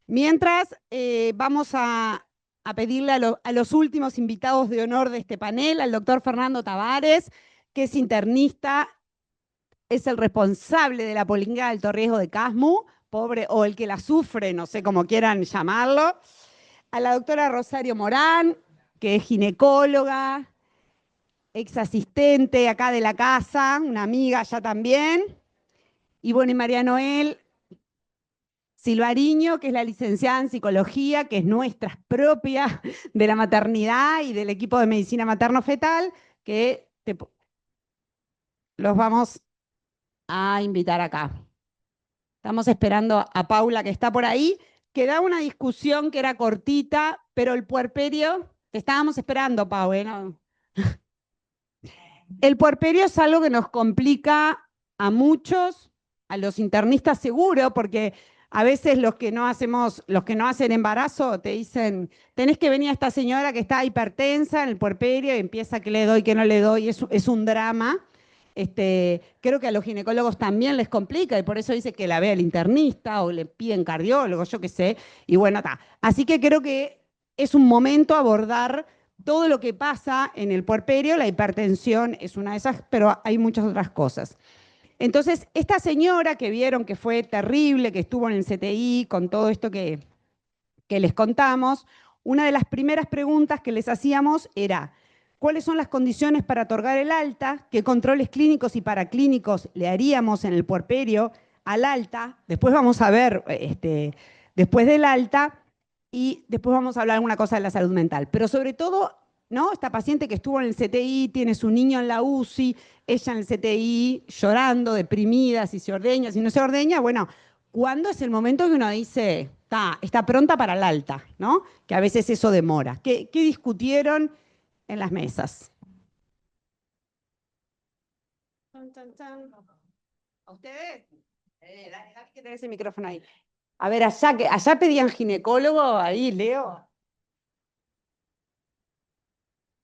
Mientras, vamos a pedirle a los últimos invitados de honor de este panel, al doctor Fernando Tavares, que es internista, es el responsable de la policlínica de alto riesgo de CASMU, pobre, o el que la sufre, no sé cómo quieran llamarlo. A la doctora Rosario Morán, que es ginecóloga, ex asistente acá de la casa, una amiga ya también. Y bueno, y María Noel Silvariño, que es la licenciada en psicología, que es nuestra propia de la maternidad y del equipo de medicina materno-fetal, que los vamos a invitar acá. Estamos esperando a Paula, que está por ahí. Queda una discusión que era cortita, pero el puerperio, te estábamos esperando, Pau, ¿no? El puerperio es algo que nos complica a muchos, a los internistas seguro, porque a veces los que no hacen embarazo te dicen, tenés que venir a esta señora que está hipertensa en el puerperio y empieza que le doy, que no le doy, es un drama. Creo que a los ginecólogos también les complica y por eso dice que la vea el internista o le piden cardiólogo, yo qué sé, y bueno, está. Así que creo que es un momento abordar todo lo que pasa en el puerperio. La hipertensión es una de esas, pero hay muchas otras cosas. Entonces, esta señora que vieron que fue terrible, que estuvo en el CTI con todo esto que les contamos, una de las primeras preguntas que les hacíamos era, ¿cuáles son las condiciones para otorgar el alta? ¿Qué controles clínicos y paraclínicos le haríamos en el puerperio al alta? Después vamos a ver, después del alta, y después vamos a hablar alguna cosa de la salud mental. Pero sobre todo, ¿no? Esta paciente que estuvo en el CTI, tiene su niño en la UCI, ella en el CTI llorando, deprimida, si se ordeña, si no se ordeña, bueno, ¿cuándo es el momento que uno dice, está pronta para el alta, ¿no? Que a veces eso demora. ¿Qué discutieron en las mesas? Chan, chan, chan. ¿A ustedes? Dale, que tenés el micrófono ahí. A ver, allá pedían ginecólogo, ahí, Leo.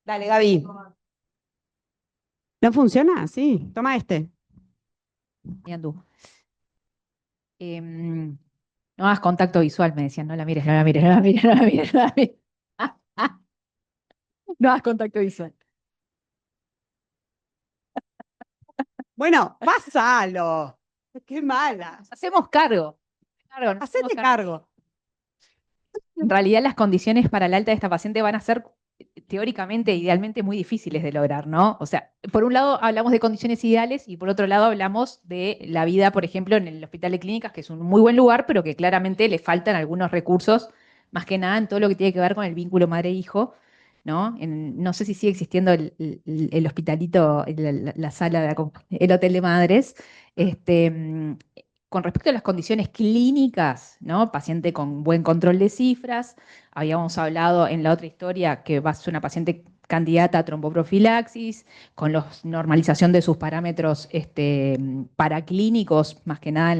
Dale, Gaby. ¿No funciona? Sí, toma este. Tú. No hagas contacto visual, me decían, no la mires, no la mires, no la mires, no la mires, no la mires. No hagas contacto visual. Bueno, pasalo. Qué mala. Nos hacemos cargo. Nos hacemos Hacete cargo. cargo. En realidad las condiciones para el alta de esta paciente van a ser teóricamente, idealmente muy difíciles de lograr, ¿no? O sea, por un lado hablamos de condiciones ideales y por otro lado hablamos de la vida, por ejemplo, en el Hospital de Clínicas, que es un muy buen lugar, pero que claramente le faltan algunos recursos, más que nada en todo lo que tiene que ver con el vínculo madre-hijo, ¿no? No sé si sigue existiendo el hospitalito, la sala, el hotel de madres. Este, con respecto a las condiciones clínicas, ¿no? Paciente con buen control de cifras. Habíamos hablado en la otra historia que va a ser una paciente candidata a tromboprofilaxis, con la normalización de sus parámetros paraclínicos, más que nada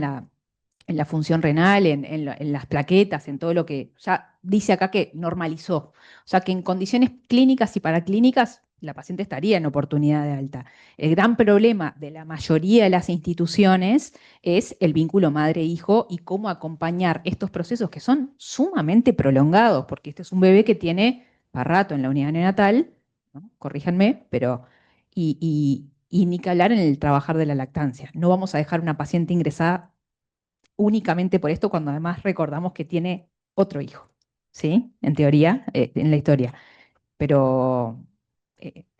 en la función renal, en las plaquetas, en todo lo que ya dice acá que normalizó. O sea que en condiciones clínicas y paraclínicas la paciente estaría en oportunidad de alta. El gran problema de la mayoría de las instituciones es el vínculo madre-hijo y cómo acompañar estos procesos que son sumamente prolongados, porque este es un bebé que tiene para rato en la unidad neonatal, ¿no? Corríjanme, pero y ni que hablar en el trabajar de la lactancia. No vamos a dejar una paciente ingresada únicamente por esto cuando además recordamos que tiene otro hijo, ¿sí? En teoría, en la historia. Pero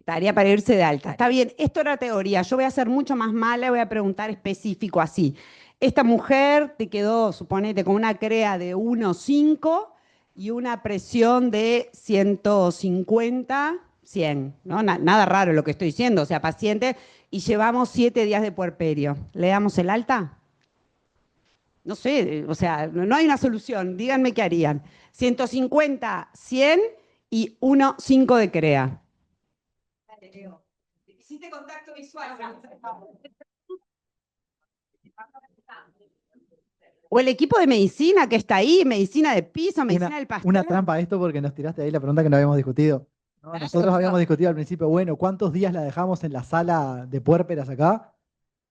Tarea para irse de alta. Está bien, esto era teoría. Yo voy a ser mucho más mala, voy a preguntar específico así. Esta mujer te quedó, suponete, con una CREA de 1,5 y una presión de 150, 100, ¿no? Nada raro lo que estoy diciendo, o sea, paciente, y llevamos 7 días de puerperio. ¿Le damos el alta? No sé, o sea, no hay una solución. Díganme qué harían. 150, 100 y 1,5 de CREA. Hiciste contacto visual. O el equipo de medicina que está ahí, medicina de piso, medicina del pastel. Una trampa a esto porque nos tiraste ahí la pregunta que no habíamos discutido. ¿No? Nosotros habíamos discutido al principio, bueno, ¿cuántos días la dejamos en la sala de puérperas acá?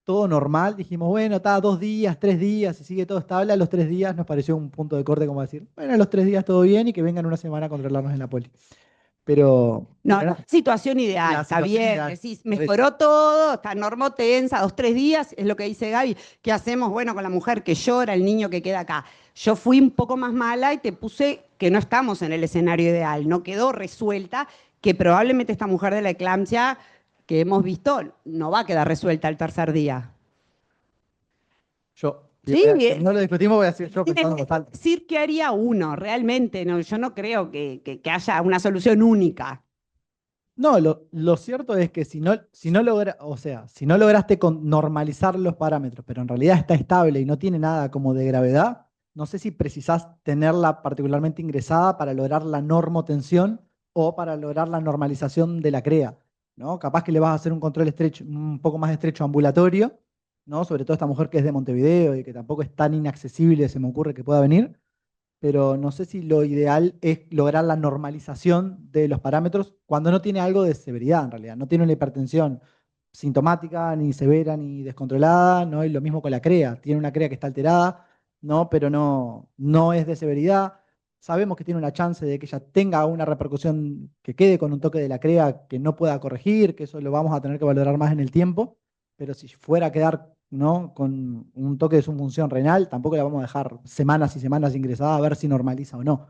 todo normal. Dijimos, bueno, está 2 días, 3 días, si sigue todo estable, a los 3 días nos pareció un punto de corte como decir, bueno, a los 3 días todo bien y que vengan una semana a controlarnos en la poli. Pero No, era situación ideal, la está situación bien, ideal. decís, Por eso. mejoró todo, está normotensa, 2, 3 días, es lo que dice Gaby. ¿Qué hacemos? Bueno, con la mujer que llora, el niño que queda acá. Yo fui un poco más mala y te puse que no estamos en el escenario ideal, no quedó resuelta, que probablemente esta mujer de la eclampsia que hemos visto no va a quedar resuelta el tercer día. Yo, Sí, no lo discutimos, voy a decir yo pensando en voz alta. decir qué haría uno, realmente, no, yo no creo que haya una solución única. No, lo cierto es que si no lograste normalizar los parámetros, pero en realidad está estable y no tiene nada como de gravedad, no sé si precisás tenerla particularmente ingresada para lograr la normotensión o para lograr la normalización de la CREA, ¿no? Capaz que le vas a hacer un control estrecho, un poco más estrecho ambulatorio, ¿no? Sobre todo esta mujer que es de Montevideo y que tampoco es tan inaccesible, se me ocurre que pueda venir, pero no sé si lo ideal es lograr la normalización de los parámetros cuando no tiene algo de severidad en realidad, no tiene una hipertensión sintomática, ni severa, ni descontrolada, ¿no? Y lo mismo con la CREA, tiene una CREA que está alterada, ¿no? Pero no es de severidad. Sabemos que tiene una chance de que ella tenga una repercusión que quede con un toque de la CREA que no pueda corregir, que eso lo vamos a tener que valorar más en el tiempo, pero si fuera a quedar, ¿no?, con un toque de su función renal, tampoco la vamos a dejar semanas y semanas ingresada a ver si normaliza o no.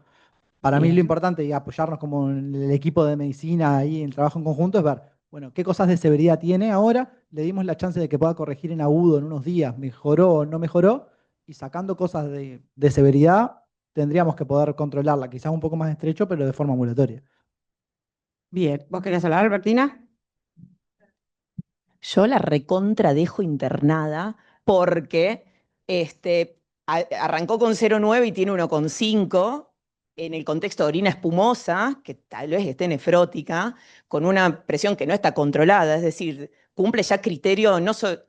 Para mí lo Bien. importante y apoyarnos como en el equipo de medicina ahí en el trabajo en conjunto es ver, bueno, qué cosas de severidad tiene ahora, le dimos la chance de que pueda corregir en agudo en unos días, mejoró o no mejoró, y sacando cosas de severidad tendríamos que poder controlarla, quizás un poco más estrecho, pero de forma ambulatoria. Bien, ¿vos querés hablar, Bertina? Yo la recontra dejo internada porque arrancó con 0,9 y tiene 1,5 en el contexto de orina espumosa, que tal vez esté nefrótica, con una presión que no está controlada, es decir, cumple ya criterio,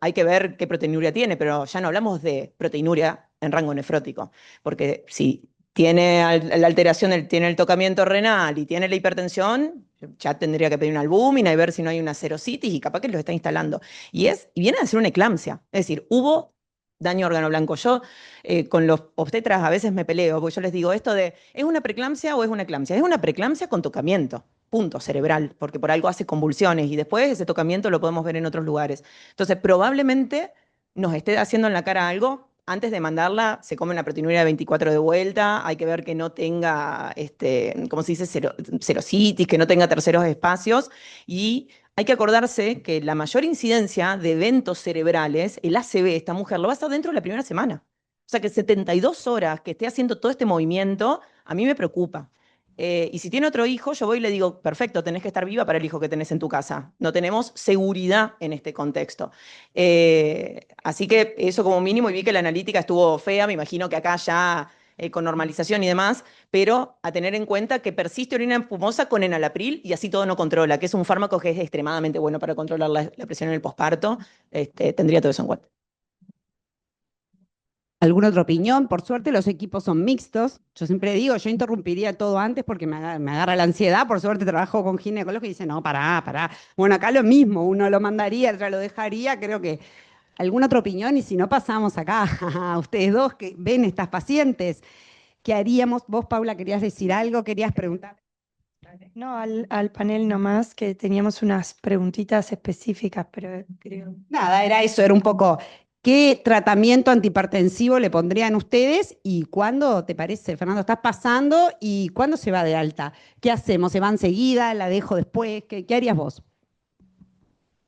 hay que ver qué proteinuria tiene, pero ya no hablamos de proteinuria en rango nefrótico, porque si tiene la alteración, tiene el tocamiento renal y tiene la hipertensión, ya tendría que pedir una albúmina y ver si no hay una serositis y capaz que lo está instalando. Y viene a ser una eclampsia, es decir, hubo daño órgano blanco. Yo con los obstetras a veces me peleo, porque yo les digo esto de, ¿es una preeclampsia o es una eclampsia? Es una preeclampsia con tocamiento, punto, cerebral, porque por algo hace convulsiones y después ese tocamiento lo podemos ver en otros lugares. Entonces, probablemente nos esté haciendo en la cara algo. Antes de mandarla, se come una proteinuria de 24 de vuelta, hay que ver que no tenga, ¿cómo se dice? Serositis, que no tenga terceros espacios, y hay que acordarse que la mayor incidencia de eventos cerebrales, el ACV, esta mujer, lo va a estar dentro de la primera semana. O sea que 72 horas que esté haciendo todo este movimiento, a mí me preocupa. Y si tiene otro hijo, yo voy y le digo, perfecto, tenés que estar viva para el hijo que tenés en tu casa. No tenemos seguridad en este contexto. Así que eso como mínimo, y vi que la analítica estuvo fea, me imagino que acá ya con normalización y demás, pero a tener en cuenta que persiste orina espumosa con enalapril y así todo no controla, que es un fármaco que es extremadamente bueno para controlar la presión en el posparto. Tendría todo eso en cuenta. ¿Alguna otra opinión? Por suerte los equipos son mixtos. Yo siempre digo, yo interrumpiría todo antes porque me agarra la ansiedad. Por suerte trabajo con ginecólogos y dicen, no, pará. Bueno, acá lo mismo, uno lo mandaría, otro lo dejaría. Creo que alguna otra opinión y si no pasamos acá a ustedes dos que ven estas pacientes, ¿qué haríamos? Vos, Paula, querías decir algo, querías preguntar. No, al panel nomás, que teníamos unas preguntitas específicas, pero creo. Nada, era eso, era un poco, ¿qué tratamiento antihipertensivo le pondrían ustedes y cuándo, te parece, Fernando, estás pasando y cuándo se va de alta? ¿Qué hacemos? ¿Se va enseguida? ¿La dejo después? ¿Qué harías vos?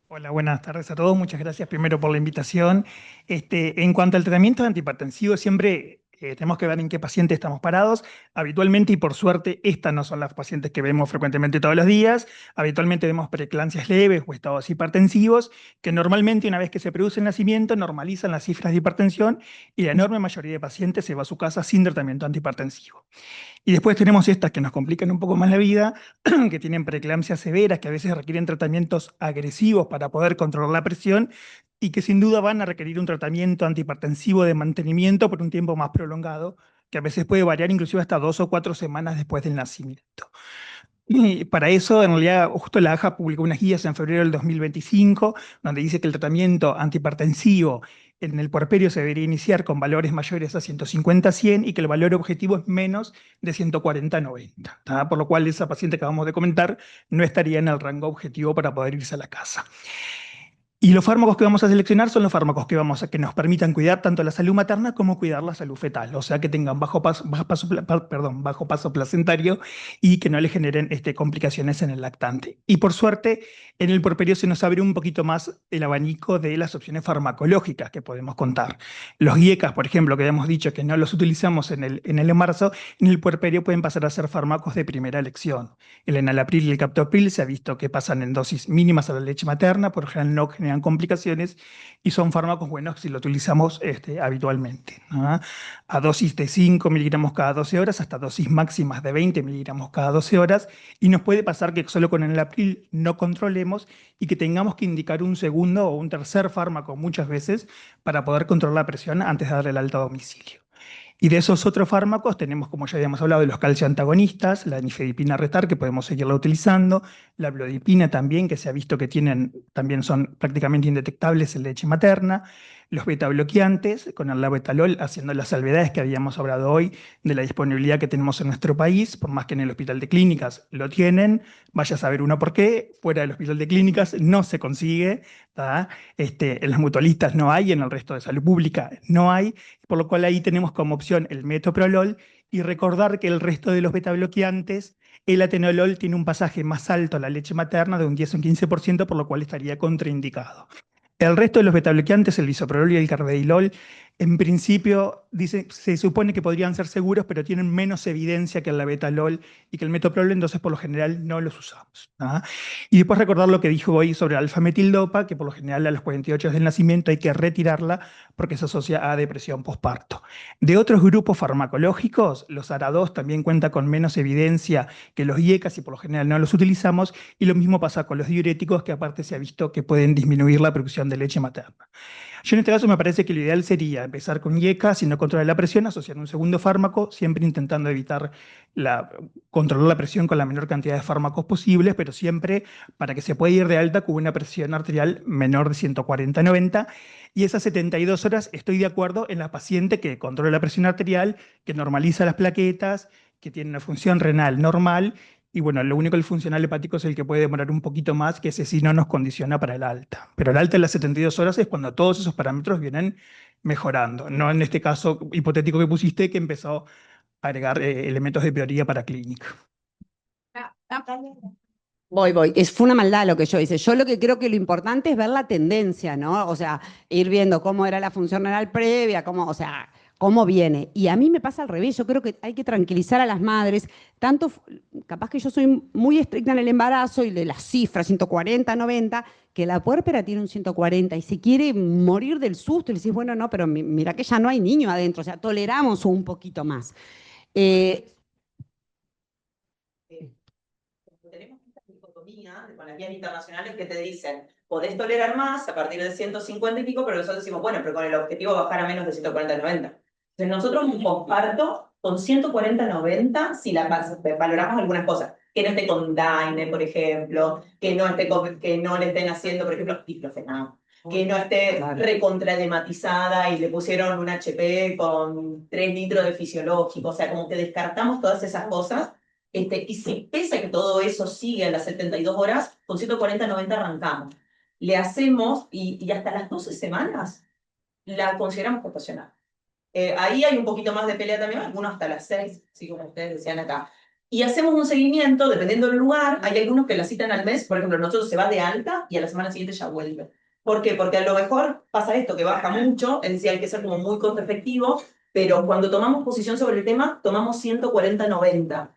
Hola, buenas tardes a todos. Muchas gracias primero por la invitación. En cuanto al tratamiento antihipertensivo, siempre tenemos que ver en qué paciente estamos parados. Habitualmente, y por suerte, estas no son las pacientes que vemos frecuentemente todos los días. Habitualmente vemos preeclampsias leves o estados hipertensivos, que normalmente una vez que se produce el nacimiento normalizan las cifras de hipertensión y la enorme mayoría de pacientes se va a su casa sin tratamiento antihipertensivo. Y después tenemos estas que nos complican un poco más la vida, que tienen preeclampsias severas, que a veces requieren tratamientos agresivos para poder controlar la presión y que sin duda van a requerir un tratamiento antihipertensivo de mantenimiento por un tiempo más prolongado, que a veces puede variar inclusive hasta 2 o 4 semanas después del nacimiento. Y para eso, en realidad, justo la AJA publicó unas guías en febrero del 2025, donde dice que el tratamiento antihipertensivo en el puerperio se debería iniciar con valores mayores a 150/100 y que el valor objetivo es menos de 140/90. ¿Tá? Por lo cual, esa paciente que acabamos de comentar no estaría en el rango objetivo para poder irse a la casa. Y los fármacos que vamos a seleccionar son los fármacos que nos permitan cuidar tanto la salud materna como cuidar la salud fetal, o sea, que tengan bajo paso placentario y que no le generen complicaciones en el lactante. Y por suerte, en el puerperio se nos abre un poquito más el abanico de las opciones farmacológicas que podemos contar. Los IECAS, por ejemplo, que hemos dicho que no los utilizamos en el embarazo, en el puerperio pueden pasar a ser fármacos de primera elección. El enalapril y el captopril se ha visto que pasan en dosis mínimas a la leche materna, por lo general no generan complicaciones y son fármacos buenos si lo utilizamos habitualmente, ¿no? A dosis de 5 miligramos cada 12 horas hasta dosis máximas de 20 miligramos cada 12 horas, y nos puede pasar que solo con el enalapril no controlemos y que tengamos que indicar un segundo o un tercer fármaco muchas veces para poder controlar la presión antes de darle el alta a domicilio. Y de esos otros fármacos tenemos, como ya habíamos hablado, de los calcioantagonistas, la nifedipina retar, que podemos seguirla utilizando, la blodipina también, que se ha visto que también son prácticamente indetectables en leche materna, los beta-bloqueantes, con el labetalol, haciendo las salvedades que habíamos hablado hoy de la disponibilidad que tenemos en nuestro país, por más que en el hospital de clínicas lo tienen, vaya a saber uno por qué, fuera del hospital de clínicas no se consigue, ¿tá? En las mutualistas no hay, en el resto de salud pública no hay, por lo cual ahí tenemos como opción el metoprolol, y recordar que el resto de los betabloqueantes, el atenolol tiene un pasaje más alto a la leche materna de un 10 o un 15%, por lo cual estaría contraindicado. El resto de los betabloqueantes, el bisoprolol y el carvedilol, en principio se supone que podrían ser seguros, pero tienen menos evidencia que el labetalol y que el metoprolol, entonces por lo general no los usamos, ¿ah? Y después recordar lo que dijo hoy sobre alfa-metildopa, que por lo general a los 48 horas del nacimiento hay que retirarla porque se asocia a depresión posparto. De otros grupos farmacológicos, los ARA2 también cuentan con menos evidencia que los IECAS y por lo general no los utilizamos, y lo mismo pasa con los diuréticos, que aparte se ha visto que pueden disminuir la producción de leche materna. Yo en este caso me parece que lo ideal sería empezar con IECA, si no controla la presión, asociar un segundo fármaco, siempre intentando evitar controlar la presión con la menor cantidad de fármacos posibles, pero siempre para que se pueda ir de alta con una presión arterial menor de 140/90. Y esas 72 horas estoy de acuerdo en la paciente que controla la presión arterial, que normaliza las plaquetas, que tiene una función renal normal. Y bueno, lo único, el funcional hepático es el que puede demorar un poquito más, que ese sí no nos condiciona para el alta. Pero el alta en las 72 horas es cuando todos esos parámetros vienen mejorando. No en este caso hipotético que pusiste, que empezó a agregar elementos de prioridad para clínica. Voy. Fue una maldad lo que yo hice. Yo lo que creo que lo importante es ver la tendencia, ¿no? O sea, ir viendo cómo era la función renal previa, cómo viene. Y a mí me pasa al revés. Yo creo que hay que tranquilizar a las madres. Tanto, capaz que yo soy muy estricta en el embarazo y de las cifras, 140, 90, que la puérpera tiene un 140 y si quiere morir del susto, y le decís, bueno, no, pero mira que ya no hay niño adentro, o sea, toleramos un poquito más. Tenemos esta dicotomía con las guías internacionales que te dicen, podés tolerar más a partir de 150 y pico, pero nosotros decimos, bueno, pero con el objetivo de bajar a menos de 140/90. Entonces nosotros un comparto con 140/90 si valoramos algunas cosas, que no esté con DAINE, por ejemplo, que no le estén haciendo, por ejemplo, diclofenac, que no esté recontradematizada y le pusieron un HP con 3 litros de fisiológico, o sea, como que descartamos todas esas cosas. Y si pese a que todo eso sigue a las 72 horas, con 140/90 arrancamos. Le hacemos, y hasta las 12 semanas la consideramos gestacional. Ahí hay un poquito más de pelea también, algunos hasta las 6, así como ustedes decían acá. Y hacemos un seguimiento, dependiendo del lugar, hay algunos que la citan al mes, por ejemplo, nosotros se va de alta y a la semana siguiente ya vuelve. ¿Por qué? Porque a lo mejor pasa esto, que baja mucho, es decir, hay que ser como muy costo efectivo, pero cuando tomamos posición sobre el tema, tomamos 140/90.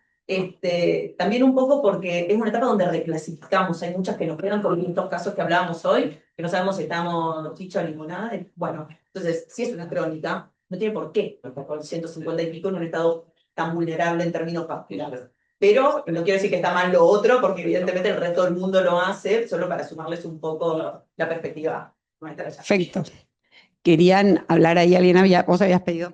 También un poco porque es una etapa donde reclasificamos, hay muchas que nos quedan por estos casos que hablábamos hoy, que no sabemos si estamos chicha o limonada. Bueno, entonces, si es una crónica, no tiene por qué estar con 150 y pico en un estado tan vulnerable en términos vasculares. Pero no quiero decir que está mal lo otro, porque evidentemente el resto del mundo lo hace, solo para sumarles un poco la perspectiva nuestra. Perfecto. ¿Querían hablar ahí? ¿Vos habías pedido?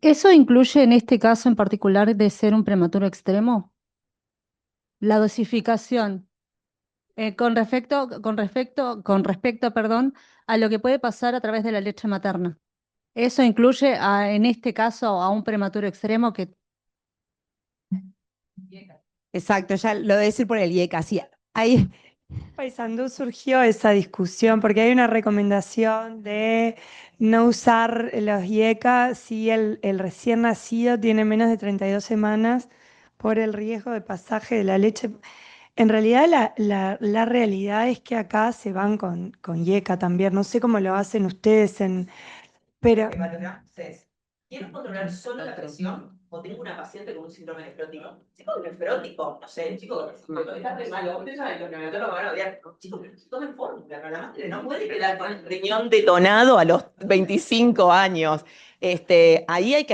¿Eso incluye en este caso en particular de ser un prematuro extremo? La dosificación. Con respecto, perdón, a lo que puede pasar a través de la leche materna. Eso incluye en este caso a un prematuro extremo que Exacto, ya lo voy a decir por el IECA. Sí, hay, Paysandú surgió esa discusión porque hay una recomendación de no usar los IECA si el recién nacido tiene menos de 32 semanas por el riesgo de pasaje de la leche. En realidad la realidad es que acá se van con IECA también. No sé cómo lo hacen ustedes pero ¿Quiero controlar solo la presión o tengo una paciente con un síndrome nefrótico? Chico nefrótico, no sé, chico, está re malo. Ustedes saben que los neonatólogos van a odiar. Chicos, pero tomen fórmula, pero la madre no puede quedar con el riñón detonado a los 25 años. Ahí hay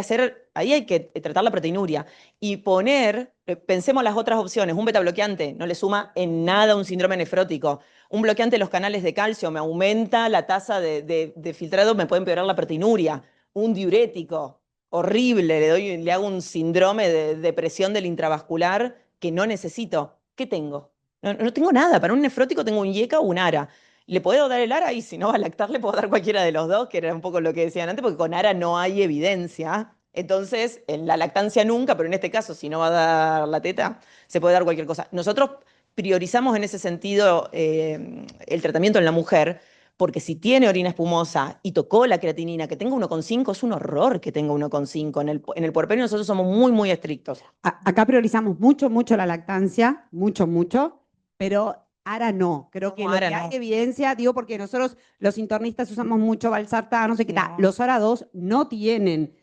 que tratar la proteinuria y poner, pensemos las otras opciones, un betabloqueante no le suma en nada un síndrome nefrótico. Un bloqueante de los canales de calcio me aumenta la tasa de filtrado, me puede empeorar la proteinuria. Un diurético horrible, le hago un síndrome de depresión del intravascular que no necesito. ¿Qué tengo? No tengo nada. Para un nefrótico tengo un IECA o un ARA. ¿Le puedo dar el ARA? Y si no va a lactar, le puedo dar cualquiera de los dos, que era un poco lo que decían antes, porque con ARA no hay evidencia. Entonces, en la lactancia nunca, pero en este caso, si no va a dar la teta, se puede dar cualquier cosa. Nosotros priorizamos en ese sentido el tratamiento en la mujer, porque si tiene orina espumosa y tocó la creatinina, que tenga 1,5, es un horror que tenga 1,5. En el puerperio nosotros somos muy, muy estrictos. acá priorizamos mucho, mucho la lactancia, mucho, mucho, pero ahora no. Creo que No, lo ahora que hay no. evidencia, digo porque nosotros los internistas usamos mucho valsartán, no sé qué tal. No. Los ARA 2 no tienen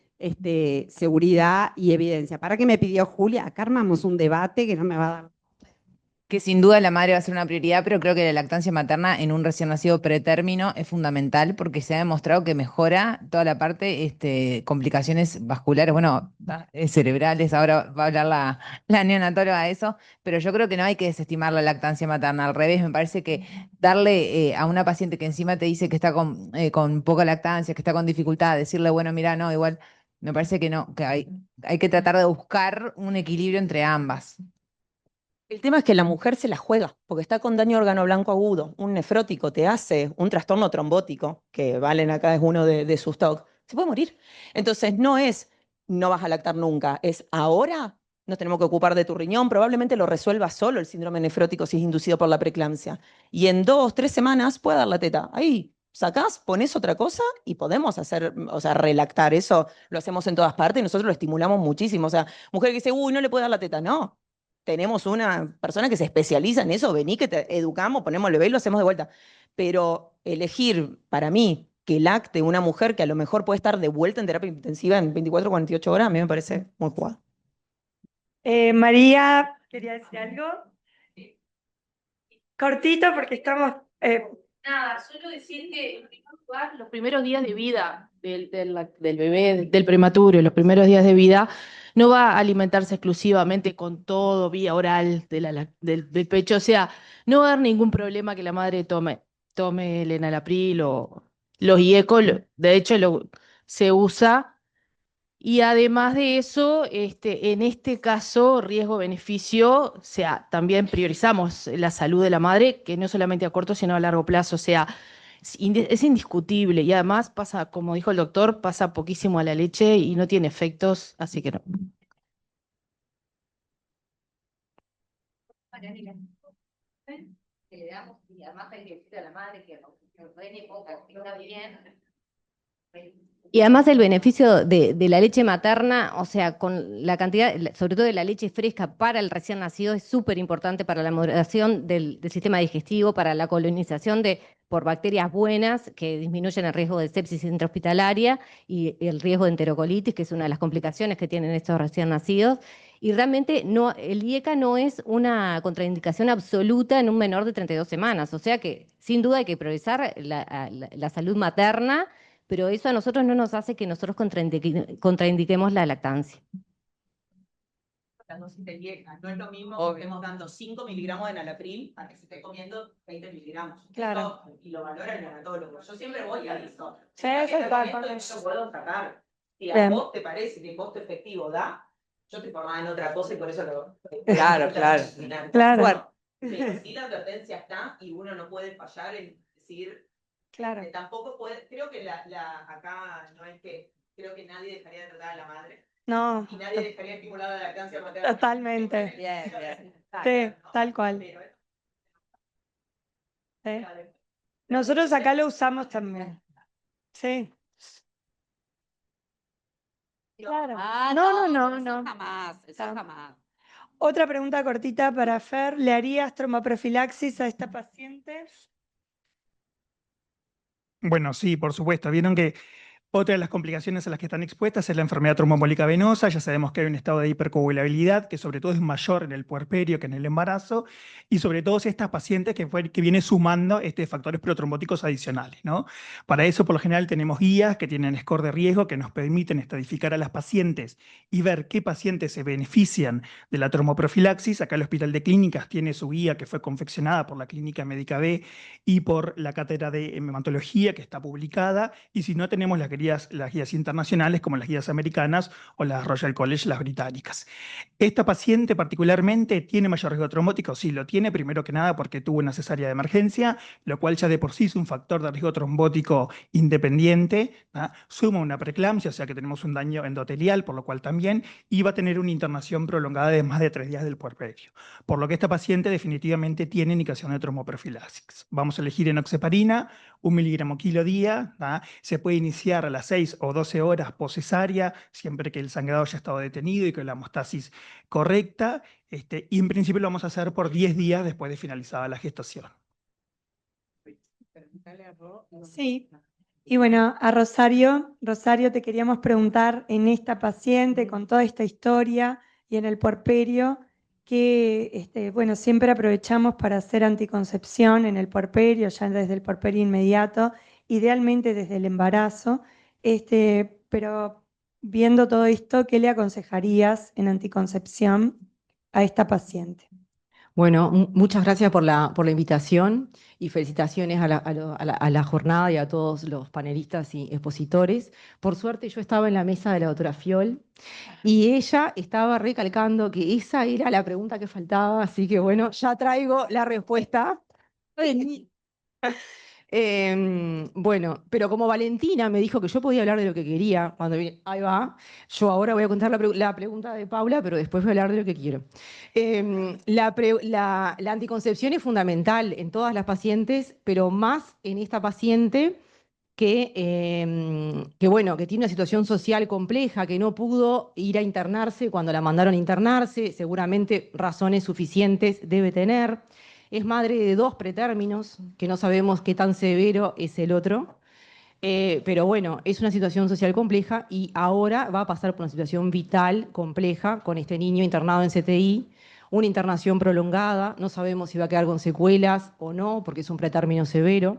seguridad y evidencia. ¿Para qué me pidió Julia? Acá armamos un debate que no me va a dar. Que sin duda la madre va a ser una prioridad, pero creo que la lactancia materna en un recién nacido pretérmino es fundamental porque se ha demostrado que mejora toda la parte, complicaciones vasculares, bueno, cerebrales, ahora va a hablar la neonatóloga de eso, pero yo creo que no hay que desestimar la lactancia materna, al revés, me parece que darle a una paciente que encima te dice que está con poca lactancia, que está con dificultad, decirle, bueno, mira, no, igual, me parece que no, que hay que tratar de buscar un equilibrio entre ambas. El tema es que la mujer se la juega, porque está con daño órgano blanco agudo. Un nefrótico te hace un trastorno trombótico, que Valen acá es uno de sus TOC. Se puede morir. Entonces no es no vas a lactar nunca, es ahora nos tenemos que ocupar de tu riñón, probablemente lo resuelva solo el síndrome nefrótico si es inducido por la preeclampsia. Y en 2, 3 semanas puede dar la teta. Ahí sacás, pones otra cosa y podemos hacer, o sea, relactar. Eso lo hacemos en todas partes y nosotros lo estimulamos muchísimo. O sea, mujer que dice, uy, no le puede dar la teta. No, tenemos una persona que se especializa en eso, vení que te educamos, ponemos el bebé y lo hacemos de vuelta. Pero elegir para mí que lacte una mujer que a lo mejor puede estar de vuelta en terapia intensiva en 24, 48 horas, a mí me parece muy jugado. María, ¿quería decir algo? Cortito porque estamos... Nada, solo decir que en primer lugar, los primeros días de vida del bebé, del prematuro, los primeros días de vida, no va a alimentarse exclusivamente con todo vía oral del pecho. O sea, no va a haber ningún problema que la madre tome el enalapril o los IECO. De hecho, se usa. Y además de eso, en este caso, riesgo-beneficio, o sea, también priorizamos la salud de la madre, que no solamente a corto, sino a largo plazo. O sea, es indiscutible y además pasa, como dijo el doctor, pasa poquísimo a la leche y no tiene efectos, así que no. Que le damos, y además hay que decirle a la madre que ordene poca, que está bien. Y además el beneficio de la leche materna, o sea, con la cantidad, sobre todo de la leche fresca para el recién nacido, es súper importante para la moderación del sistema digestivo, para la colonización por bacterias buenas que disminuyen el riesgo de sepsis intrahospitalaria y el riesgo de enterocolitis, que es una de las complicaciones que tienen estos recién nacidos. Y realmente no, el IECA no es una contraindicación absoluta en un menor de 32 semanas. O sea que sin duda hay que priorizar la salud materna, pero eso a nosotros no nos hace que nosotros contraindiquemos la lactancia. La dosis de IECA. No es lo mismo que estemos dando 5 miligramos de enalapril a que se esté comiendo 20 miligramos. Claro. Esto, y lo valora el neonatólogo. Yo siempre voy a eso. Sí, eso está Yo lo puedo sacar. Si a Bien. vos te parece que el costo efectivo da, yo te formaba en otra cosa y por eso lo... Claro, claro. Claro. Bueno, Pero sí la advertencia está y uno no puede fallar en decir... Claro. Tampoco puede... Creo que acá no es que... Creo que nadie dejaría de tratar a la madre. No, Y nadie dejaría estimulada la lactancia materna. totalmente. bien, bien. Sí, tal cual. Sí. Nosotros acá lo usamos también. Sí. Claro. Ah, No. Jamás, eso Ah. jamás. Otra pregunta cortita para Fer. ¿Le harías tromboprofilaxis a esta paciente? Bueno, sí, por supuesto. Vieron que otra de las complicaciones a las que están expuestas es la enfermedad tromboembólica venosa. Ya sabemos que hay un estado de hipercoagulabilidad que sobre todo es mayor en el puerperio que en el embarazo, y sobre todo si estas pacientes que viene sumando factores protrombóticos adicionales, ¿no? Para eso, por lo general, tenemos guías que tienen score de riesgo que nos permiten estratificar a las pacientes y ver qué pacientes se benefician de la tromboprofilaxis. Acá el Hospital de Clínicas tiene su guía que fue confeccionada por la Clínica Médica B y por la Cátedra de Hematología que está publicada, y si no, tenemos las guías internacionales como las guías americanas o las Royal College, las británicas. ¿Esta paciente particularmente tiene mayor riesgo trombótico? Sí, lo tiene, primero que nada porque tuvo una cesárea de emergencia, lo cual ya de por sí es un factor de riesgo trombótico independiente, ¿ah? Suma una preeclampsia, o sea que tenemos un daño endotelial, por lo cual también, y va a tener una internación prolongada de más de 3 días del puerperio. Por lo que esta paciente definitivamente tiene indicación de tromboprofilaxis. Vamos a elegir enoxaparina, 1 miligramo kilo día, ¿ah? Se puede iniciar a las 6 o 12 horas poscesárea, siempre que el sangrado haya estado detenido y con la hemostasis correcta, y en principio lo vamos a hacer por 10 días después de finalizada la gestación. Sí. Y bueno, a Rosario, te queríamos preguntar en esta paciente, con toda esta historia y en el puerperio, que bueno, siempre aprovechamos para hacer anticoncepción en el puerperio, ya desde el puerperio inmediato, idealmente desde el embarazo, pero viendo todo esto, ¿qué le aconsejarías en anticoncepción a esta paciente? Bueno, muchas gracias por la invitación y felicitaciones a la jornada y a todos los panelistas y expositores. Por suerte yo estaba en la mesa de la doctora Fiol y ella estaba recalcando que esa era la pregunta que faltaba, así que bueno, ya traigo la respuesta. Bueno, pero como Valentina me dijo que yo podía hablar de lo que quería, ahí va, yo ahora voy a contar la pregunta de Paula, pero después voy a hablar de lo que quiero. La anticoncepción es fundamental en todas las pacientes, pero más en esta paciente bueno, que tiene una situación social compleja, que no pudo ir a internarse cuando la mandaron a internarse, seguramente razones suficientes debe tener. Es madre de 2 pretérminos, que no sabemos qué tan severo es el otro. Pero bueno, es una situación social compleja y ahora va a pasar por una situación vital compleja con este niño internado en CTI, una internación prolongada, no sabemos si va a quedar con secuelas o no, porque es un pretérmino severo.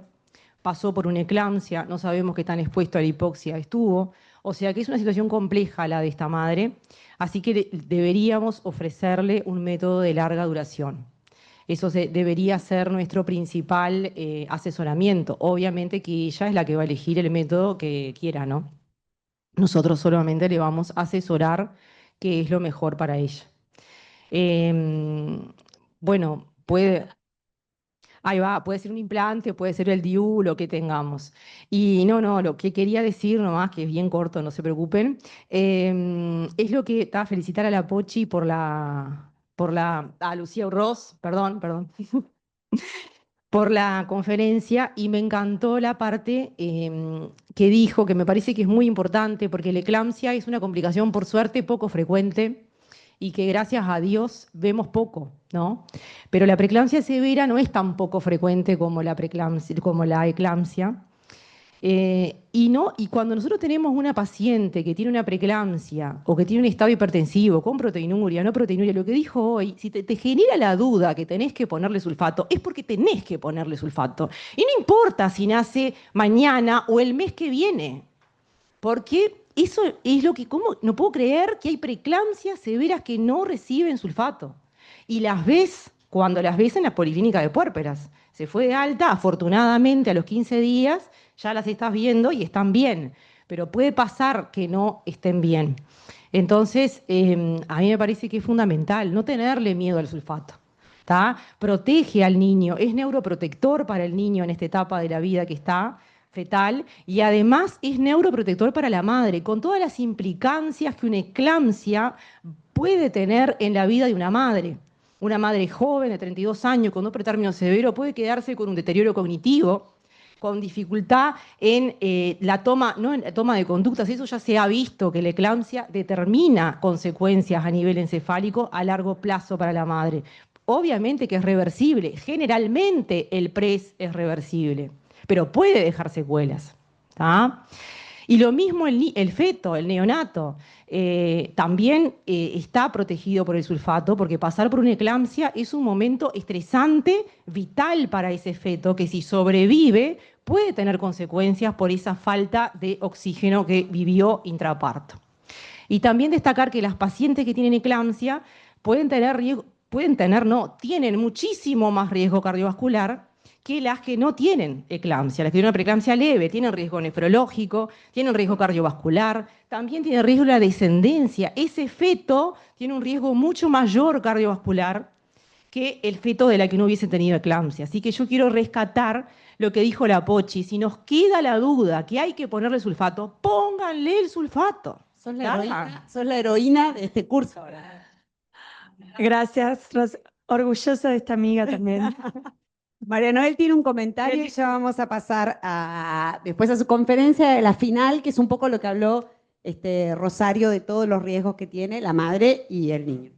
Pasó por una eclampsia, no sabemos qué tan expuesto a la hipoxia estuvo. O sea que es una situación compleja la de esta madre, así que deberíamos ofrecerle un método de larga duración. Eso debería ser nuestro principal asesoramiento. Obviamente que ella es la que va a elegir el método que quiera, ¿no? Nosotros solamente le vamos a asesorar qué es lo mejor para ella. Bueno, ahí va, puede ser un implante, puede ser el DIU, lo que tengamos. Y no, lo que quería decir nomás, que es bien corto, no se preocupen, es lo que está felicitar a la Pochi a Lucía Urroz, perdón, por la conferencia, y me encantó la parte que dijo, que me parece que es muy importante, porque la eclampsia es una complicación, por suerte, poco frecuente, y que gracias a Dios vemos poco, ¿no? Pero la preeclampsia severa no es tan poco frecuente como la eclampsia. Y cuando nosotros tenemos una paciente que tiene una preeclampsia o que tiene un estado hipertensivo con proteinuria, no proteinuria, lo que dijo hoy, si te genera la duda que tenés que ponerle sulfato, es porque tenés que ponerle sulfato. Y no importa si nace mañana o el mes que viene, porque eso es lo que, no puedo creer que hay preeclampsias severas que no reciben sulfato. Y cuando las ves en la policlínica de puérperas. Se fue de alta, afortunadamente a los 15 días ya las estás viendo y están bien. pero puede pasar que no estén bien. Entonces, a mí me parece que es fundamental no tenerle miedo al sulfato. ¿Tá? Protege al niño, es neuroprotector para el niño en esta etapa de la vida que está fetal y además es neuroprotector para la madre, con todas las implicancias que una eclampsia puede tener en la vida de una madre. Una madre joven de 32 años con un pretérmino severo puede quedarse con un deterioro cognitivo, con dificultad en la toma, no en la toma de conductas. Eso ya se ha visto, que la eclampsia determina consecuencias a nivel encefálico a largo plazo para la madre. Obviamente que es reversible, generalmente el PRES es reversible, pero puede dejar secuelas. ¿Tá? Y lo mismo el feto, el neonato, también está protegido por el sulfato, porque pasar por una eclampsia es un momento estresante, vital para ese feto, que si sobrevive puede tener consecuencias por esa falta de oxígeno que vivió intraparto. Y también destacar que las pacientes que tienen eclampsia tienen muchísimo más riesgo cardiovascular que las que no tienen eclampsia. Las que tienen una preeclampsia leve tienen riesgo nefrológico, tienen riesgo cardiovascular, también tienen riesgo de la descendencia. Ese feto tiene un riesgo mucho mayor cardiovascular que el feto de la que no hubiese tenido eclampsia. Así que yo quiero rescatar lo que dijo la Pochi. Si nos queda la duda que hay que ponerle sulfato, pónganle el sulfato. Sos la heroína de este curso ahora. Gracias, orgullosa de esta amiga también. María Noel tiene un comentario y ya vamos a pasar después a su conferencia de la final, que es un poco lo que habló Rosario de todos los riesgos que tiene la madre y el niño.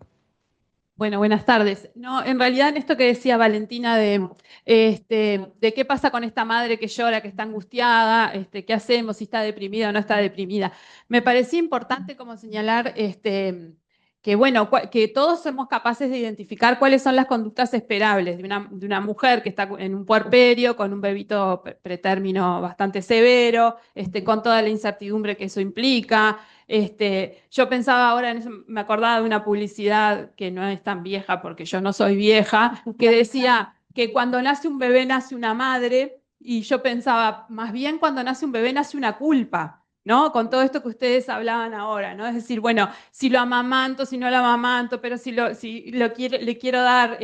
Bueno, buenas tardes. No, en realidad en esto que decía Valentina de qué pasa con esta madre que llora, que está angustiada, qué hacemos, si está deprimida o no está deprimida. Me parecía importante como señalar que bueno, que todos somos capaces de identificar cuáles son las conductas esperables de una mujer que está en un puerperio, con un bebito pretérmino bastante severo, con toda la incertidumbre que eso implica. Yo pensaba ahora en eso, me acordaba de una publicidad que no es tan vieja porque yo no soy vieja, que decía que cuando nace un bebé nace una madre, y yo pensaba, más bien cuando nace un bebé nace una culpa, ¿no? Con todo esto que ustedes hablaban ahora, ¿no? Es decir, bueno, si lo amamanto, si no lo amamanto, pero le quiero dar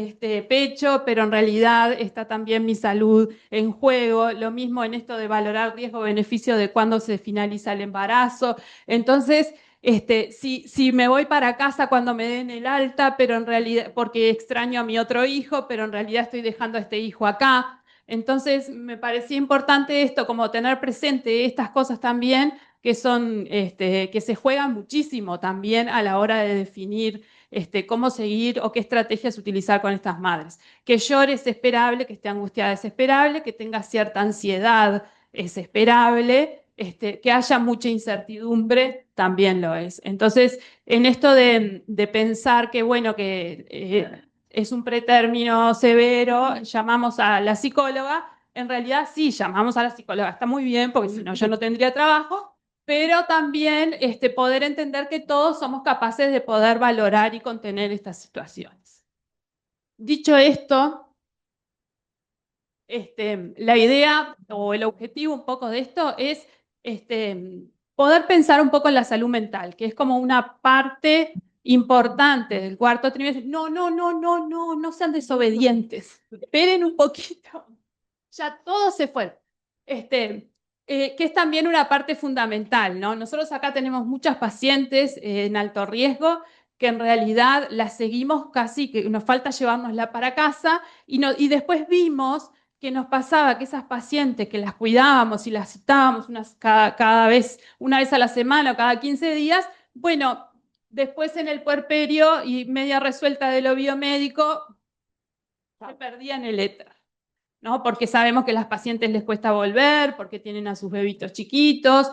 pecho, pero en realidad está también mi salud en juego. Lo mismo en esto de valorar riesgo-beneficio de cuándo se finaliza el embarazo. Entonces, si me voy para casa cuando me den el alta, pero en realidad, porque extraño a mi otro hijo, pero en realidad estoy dejando a este hijo acá. Entonces, me parecía importante esto, como tener presente estas cosas también, que son, que se juegan muchísimo también a la hora de definir cómo seguir o qué estrategias utilizar con estas madres. Que llore es esperable, que esté angustiada es esperable, que tenga cierta ansiedad es esperable, que haya mucha incertidumbre también lo es. Entonces, en esto de pensar que, bueno, que es un pretérmino severo, llamamos a la psicóloga, en realidad sí, llamamos a la psicóloga, está muy bien, porque si no yo no tendría trabajo, pero también poder entender que todos somos capaces de poder valorar y contener estas situaciones. Dicho esto, la idea o el objetivo un poco de esto es poder pensar un poco en la salud mental, que es como una parte importante del cuarto trimestre. No sean desobedientes. Esperen un poquito. Ya todos se fueron. Que es también una parte fundamental, ¿no? Nosotros acá tenemos muchas pacientes en alto riesgo que en realidad las seguimos casi, que nos falta llevárnosla para casa y después vimos que nos pasaba que esas pacientes que las cuidábamos y las citábamos cada vez, una vez a la semana o cada 15 días, bueno, después en el puerperio y media resuelta de lo biomédico, se perdían el éter, ¿no? Porque sabemos que a las pacientes les cuesta volver, porque tienen a sus bebitos chiquitos,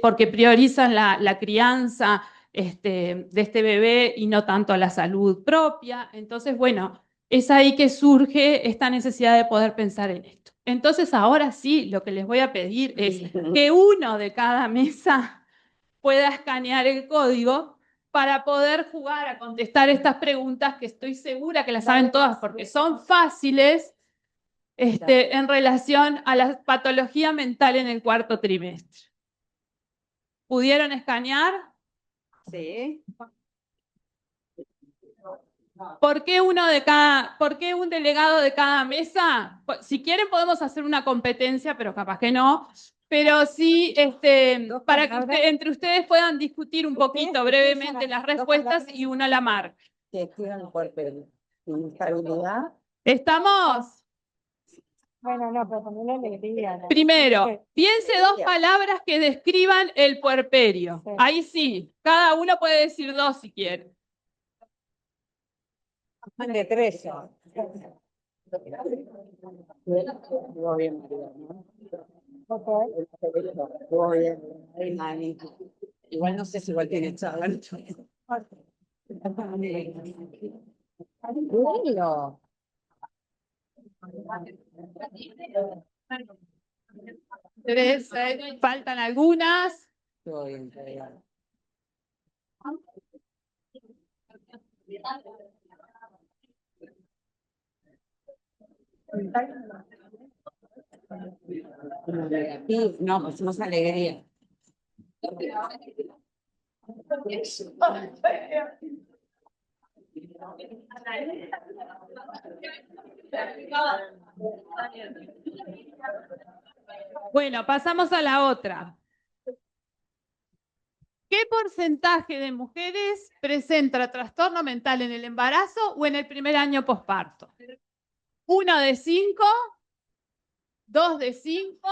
porque priorizan la crianza de este bebé y no tanto la salud propia. Entonces, bueno, es ahí que surge esta necesidad de poder pensar en esto. Entonces, ahora sí, lo que les voy a pedir es que uno de cada mesa pueda escanear el código para poder jugar a contestar estas preguntas que estoy segura que las saben todas porque son fáciles en relación a la patología mental en el cuarto trimestre. ¿Pudieron escanear? Sí. ¿Por qué un delegado de cada mesa? Si quieren podemos hacer una competencia, pero capaz que no. Pero sí, para que entre ustedes puedan discutir un poquito brevemente las respuestas y uno la marca. Que escriban el puerperio. Inestabilidad. ¿Estamos? Bueno, no, pero también la alegría. ¿no? Primero, piense dos palabras que describan el puerperio. Sí. Ahí sí, cada uno puede decir dos si quiere. De 13. Estuvo bien, María, ¿no? Estuvo bien. Igual no sé si igual tiene chaval. Bueno. Tres, faltan algunas. Estuvo bien, estuvo bien. No, pues más alegría. Bueno, pasamos a la otra. ¿Qué porcentaje de mujeres presenta trastorno mental en el embarazo o en el primer año posparto? 1 de 5, 2 de 5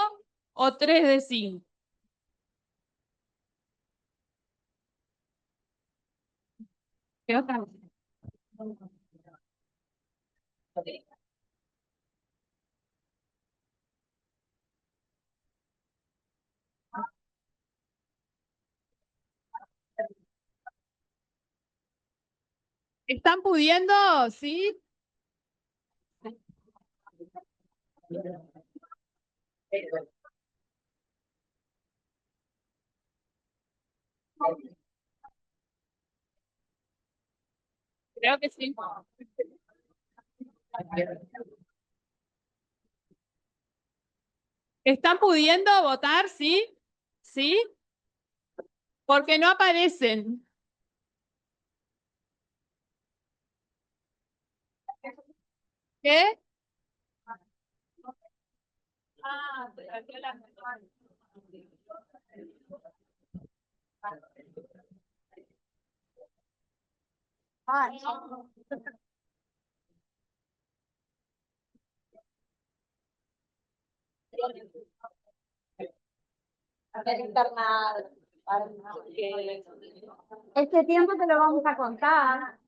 o 3 de 5. ¿Qué otra? ¿Están pudiendo? ¿Sí? Creo que sí. ¿Están pudiendo votar? ¿Sí? ¿Sí? Porque no aparecen. ¿Qué? Ah, no. Este tiempo te lo vamos a contar.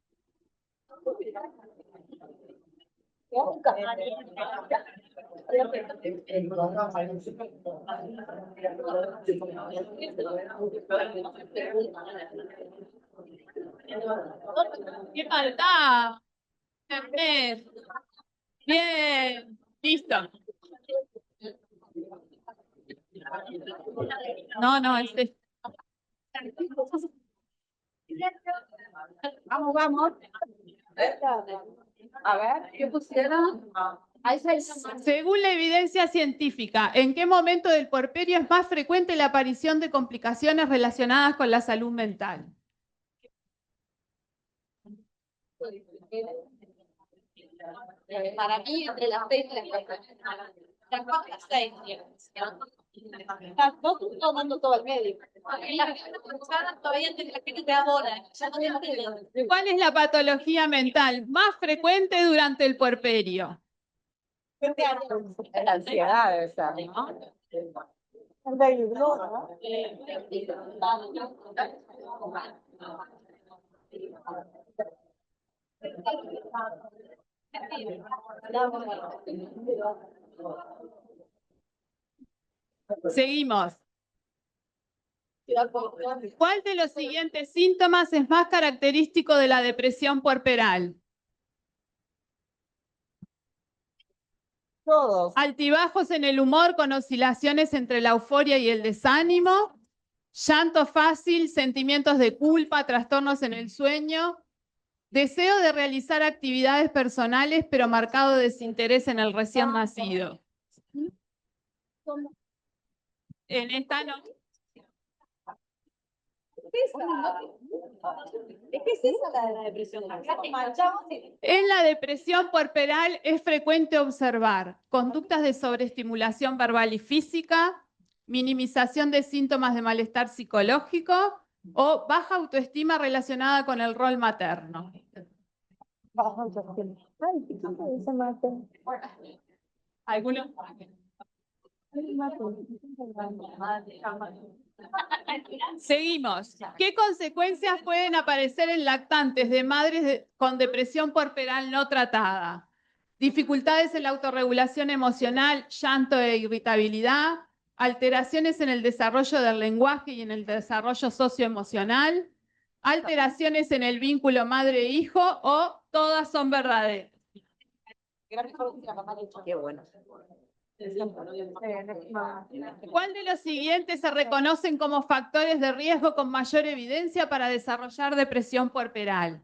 ¿Qué falta? Bien, listo. No, este. Vamos. A ver, ¿qué pusieron? Según la evidencia científica, ¿en qué momento del puerperio es más frecuente la aparición de complicaciones relacionadas con la salud mental? Para mí, entre las 6 y las 6. Estás vos tomando todo el medio. Todavía te ahora. ¿Cuál es la patología mental más frecuente durante el puerperio? La ansiedad esa, ¿no? Seguimos. ¿Cuál de los siguientes síntomas es más característico de la depresión puerperal? Todos. Altibajos en el humor con oscilaciones entre la euforia y el desánimo, llanto fácil, sentimientos de culpa, trastornos en el sueño, deseo de realizar actividades personales pero marcado desinterés en el recién nacido. En esta no. En la depresión puerperal es frecuente observar conductas de sobreestimulación verbal y física, minimización de síntomas de malestar psicológico o baja autoestima relacionada con el rol materno. ¿Alguno? Seguimos. ¿Qué consecuencias pueden aparecer en lactantes de madres con depresión puerperal no tratada? Dificultades en la autorregulación emocional, llanto e irritabilidad, alteraciones en el desarrollo del lenguaje y en el desarrollo socioemocional, alteraciones en el vínculo madre-hijo o todas son verdaderas. Qué bueno. ¿Cuál de los siguientes se reconocen como factores de riesgo con mayor evidencia para desarrollar depresión puerperal?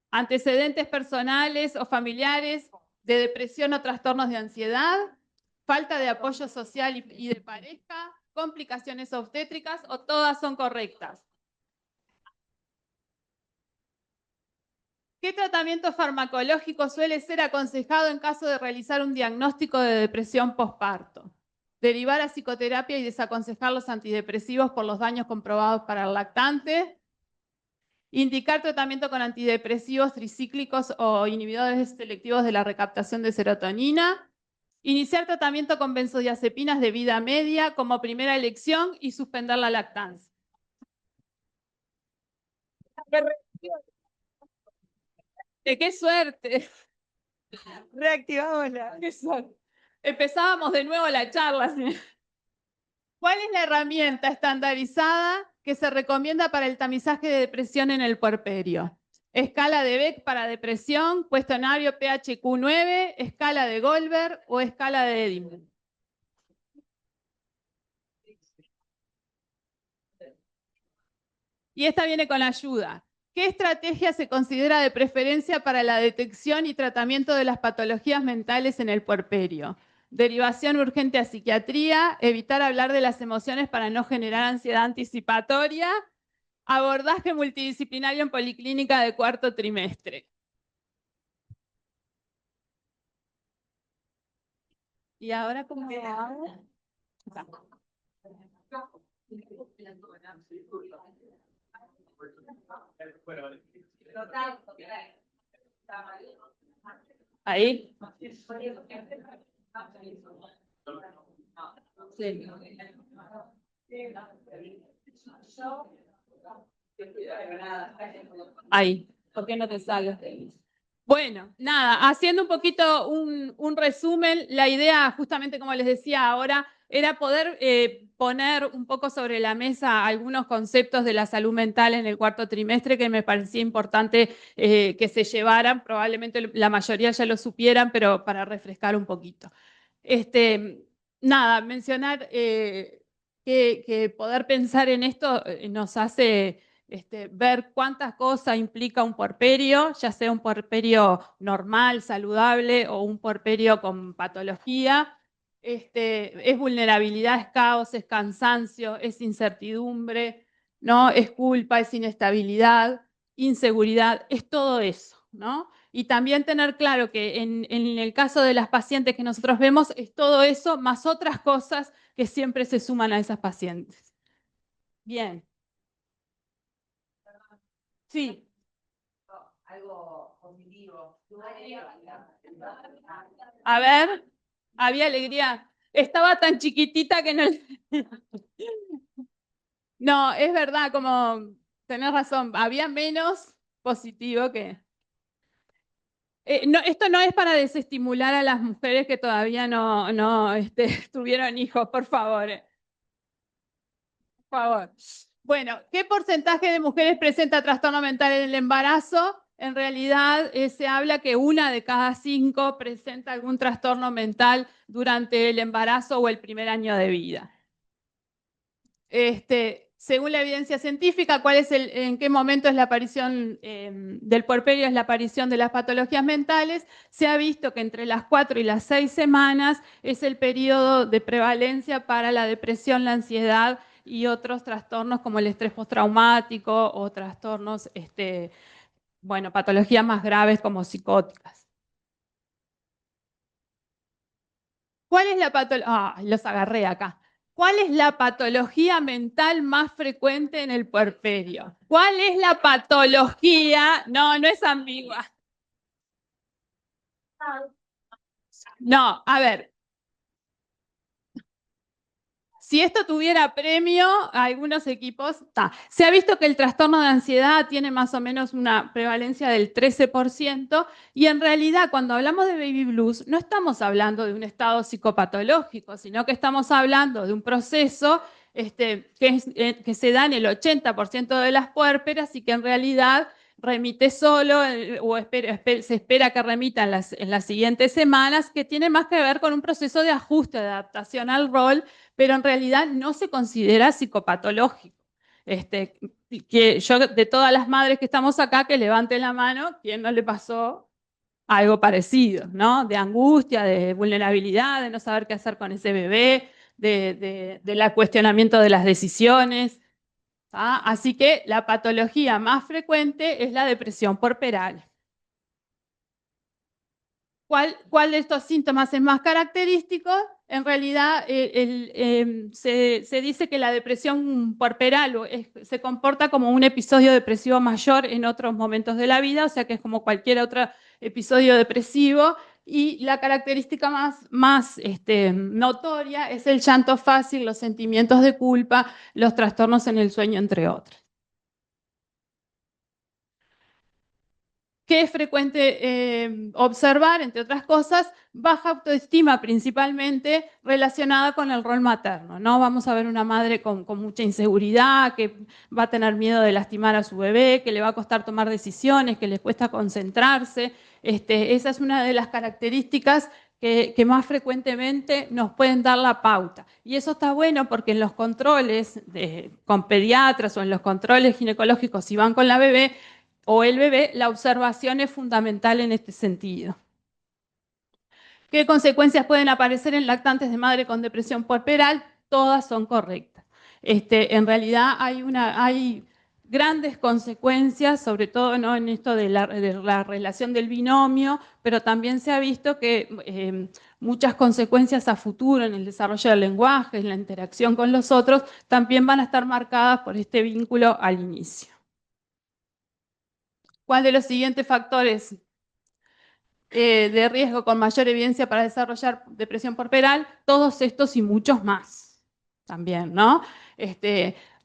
Antecedentes personales o familiares de depresión o trastornos de ansiedad, falta de apoyo social y de pareja, complicaciones obstétricas o todas son correctas. ¿Qué tratamiento farmacológico suele ser aconsejado en caso de realizar un diagnóstico de depresión posparto? Derivar a psicoterapia y desaconsejar los antidepresivos por los daños comprobados para el lactante. Indicar tratamiento con antidepresivos tricíclicos o inhibidores selectivos de la recaptación de serotonina. Iniciar tratamiento con benzodiazepinas de vida media como primera elección y suspender la lactancia. ¡Qué suerte! Reactivamos la. ¡Qué suerte! Empezábamos de nuevo la charla. ¿Cuál es la herramienta estandarizada que se recomienda para el tamizaje de depresión en el puerperio? Escala de Beck para depresión, cuestionario PHQ-9, escala de Goldberg o escala de Edinburgh. Y esta viene con ayuda. ¿Qué estrategia se considera de preferencia para la detección y tratamiento de las patologías mentales en el puerperio? Derivación urgente a psiquiatría, evitar hablar de las emociones para no generar ansiedad anticipatoria, abordaje multidisciplinario en policlínica de cuarto trimestre. ¿Y ahora cómo hago? Ahí. Sí. Ahí. ¿Por qué no te sales? Bueno, nada, haciendo un poquito un resumen, la idea, justamente como les decía ahora, era poder poner un poco sobre la mesa algunos conceptos de la salud mental en el cuarto trimestre que me parecía importante que se llevaran. Probablemente la mayoría ya lo supieran, pero para refrescar un poquito. Nada, mencionar que poder pensar en esto nos hace ver cuántas cosas implica un puerperio, ya sea un puerperio normal, saludable o un puerperio con patología. Es vulnerabilidad, es caos, es cansancio, es incertidumbre, ¿no? Es culpa, es inestabilidad, inseguridad, es todo eso, ¿no? Y también tener claro que en el caso de las pacientes que nosotros vemos es todo eso más otras cosas que siempre se suman a esas pacientes. Bien. Sí. Algo positivo. A ver, había alegría. Estaba tan chiquitita que no... No, es verdad, como tenés razón, había menos positivo que... esto no es para desestimular a las mujeres que todavía no tuvieron hijos, por favor. Por favor. Bueno, ¿qué porcentaje de mujeres presenta trastorno mental en el embarazo? En realidad se habla que 1 de cada 5 presenta algún trastorno mental durante el embarazo o el primer año de vida. Según la evidencia científica, en qué momento es la aparición del puerperio, es la aparición de las patologías mentales, se ha visto que entre las 4 y las 6 semanas es el periodo de prevalencia para la depresión, la ansiedad y otros trastornos como el estrés postraumático o trastornos, bueno, patologías más graves como psicóticas. ¿Cuál es la patología? Los agarré acá. ¿Cuál es la patología mental más frecuente en el puerperio? ¿Cuál es la patología? No, no es ambigua. No, a ver. Si esto tuviera premio, algunos equipos, se ha visto que el trastorno de ansiedad tiene más o menos una prevalencia del 13% y en realidad cuando hablamos de baby blues no estamos hablando de un estado psicopatológico, sino que estamos hablando de un proceso que se da en el 80% de las puérperas y que en realidad remite solo o se espera que remita en las siguientes semanas, que tiene más que ver con un proceso de ajuste, de adaptación al rol, pero en realidad no se considera psicopatológico. Que yo, de todas las madres que estamos acá, que levanten la mano, ¿quién no le pasó algo parecido, ¿no? De angustia, de vulnerabilidad, de no saber qué hacer con ese bebé, del cuestionamiento de las decisiones. Así que la patología más frecuente es la depresión puerperal. ¿Cuál de estos síntomas es más característico? En realidad se dice que la depresión puerperal se comporta como un episodio depresivo mayor en otros momentos de la vida, o sea que es como cualquier otro episodio depresivo, y la característica más notoria es el llanto fácil, los sentimientos de culpa, los trastornos en el sueño, entre otros. ¿Qué es frecuente observar? Entre otras cosas, baja autoestima principalmente relacionada con el rol materno, ¿no? Vamos a ver una madre con mucha inseguridad, que va a tener miedo de lastimar a su bebé, que le va a costar tomar decisiones, que le cuesta concentrarse. Esa es una de las características que más frecuentemente nos pueden dar la pauta. Y eso está bueno porque en los controles con pediatras o en los controles ginecológicos, si van con la bebé, o el bebé, la observación es fundamental en este sentido. ¿Qué consecuencias pueden aparecer en lactantes de madre con depresión puerperal? Todas son correctas. En realidad hay grandes consecuencias, sobre todo ¿no? en esto de la relación del binomio, pero también se ha visto que muchas consecuencias a futuro en el desarrollo del lenguaje, en la interacción con los otros, también van a estar marcadas por este vínculo al inicio. ¿Cuál de los siguientes factores de riesgo con mayor evidencia para desarrollar depresión puerperal? Todos estos y muchos más también, ¿no?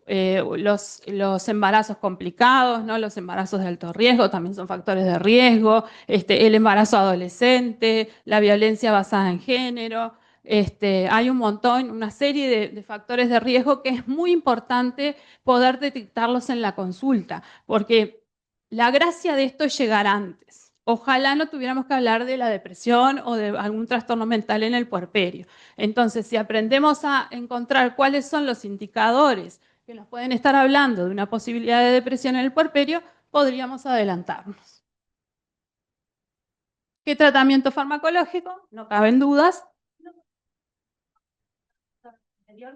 Los embarazos complicados, ¿no? Los embarazos de alto riesgo también son factores de riesgo, el embarazo adolescente, la violencia basada en género. Hay un montón, una serie de factores de riesgo que es muy importante poder detectarlos en la consulta, porque la gracia de esto es llegar antes. Ojalá no tuviéramos que hablar de la depresión o de algún trastorno mental en el puerperio. Entonces, si aprendemos a encontrar cuáles son los indicadores que nos pueden estar hablando de una posibilidad de depresión en el puerperio, podríamos adelantarnos. ¿Qué tratamiento farmacológico? No caben dudas.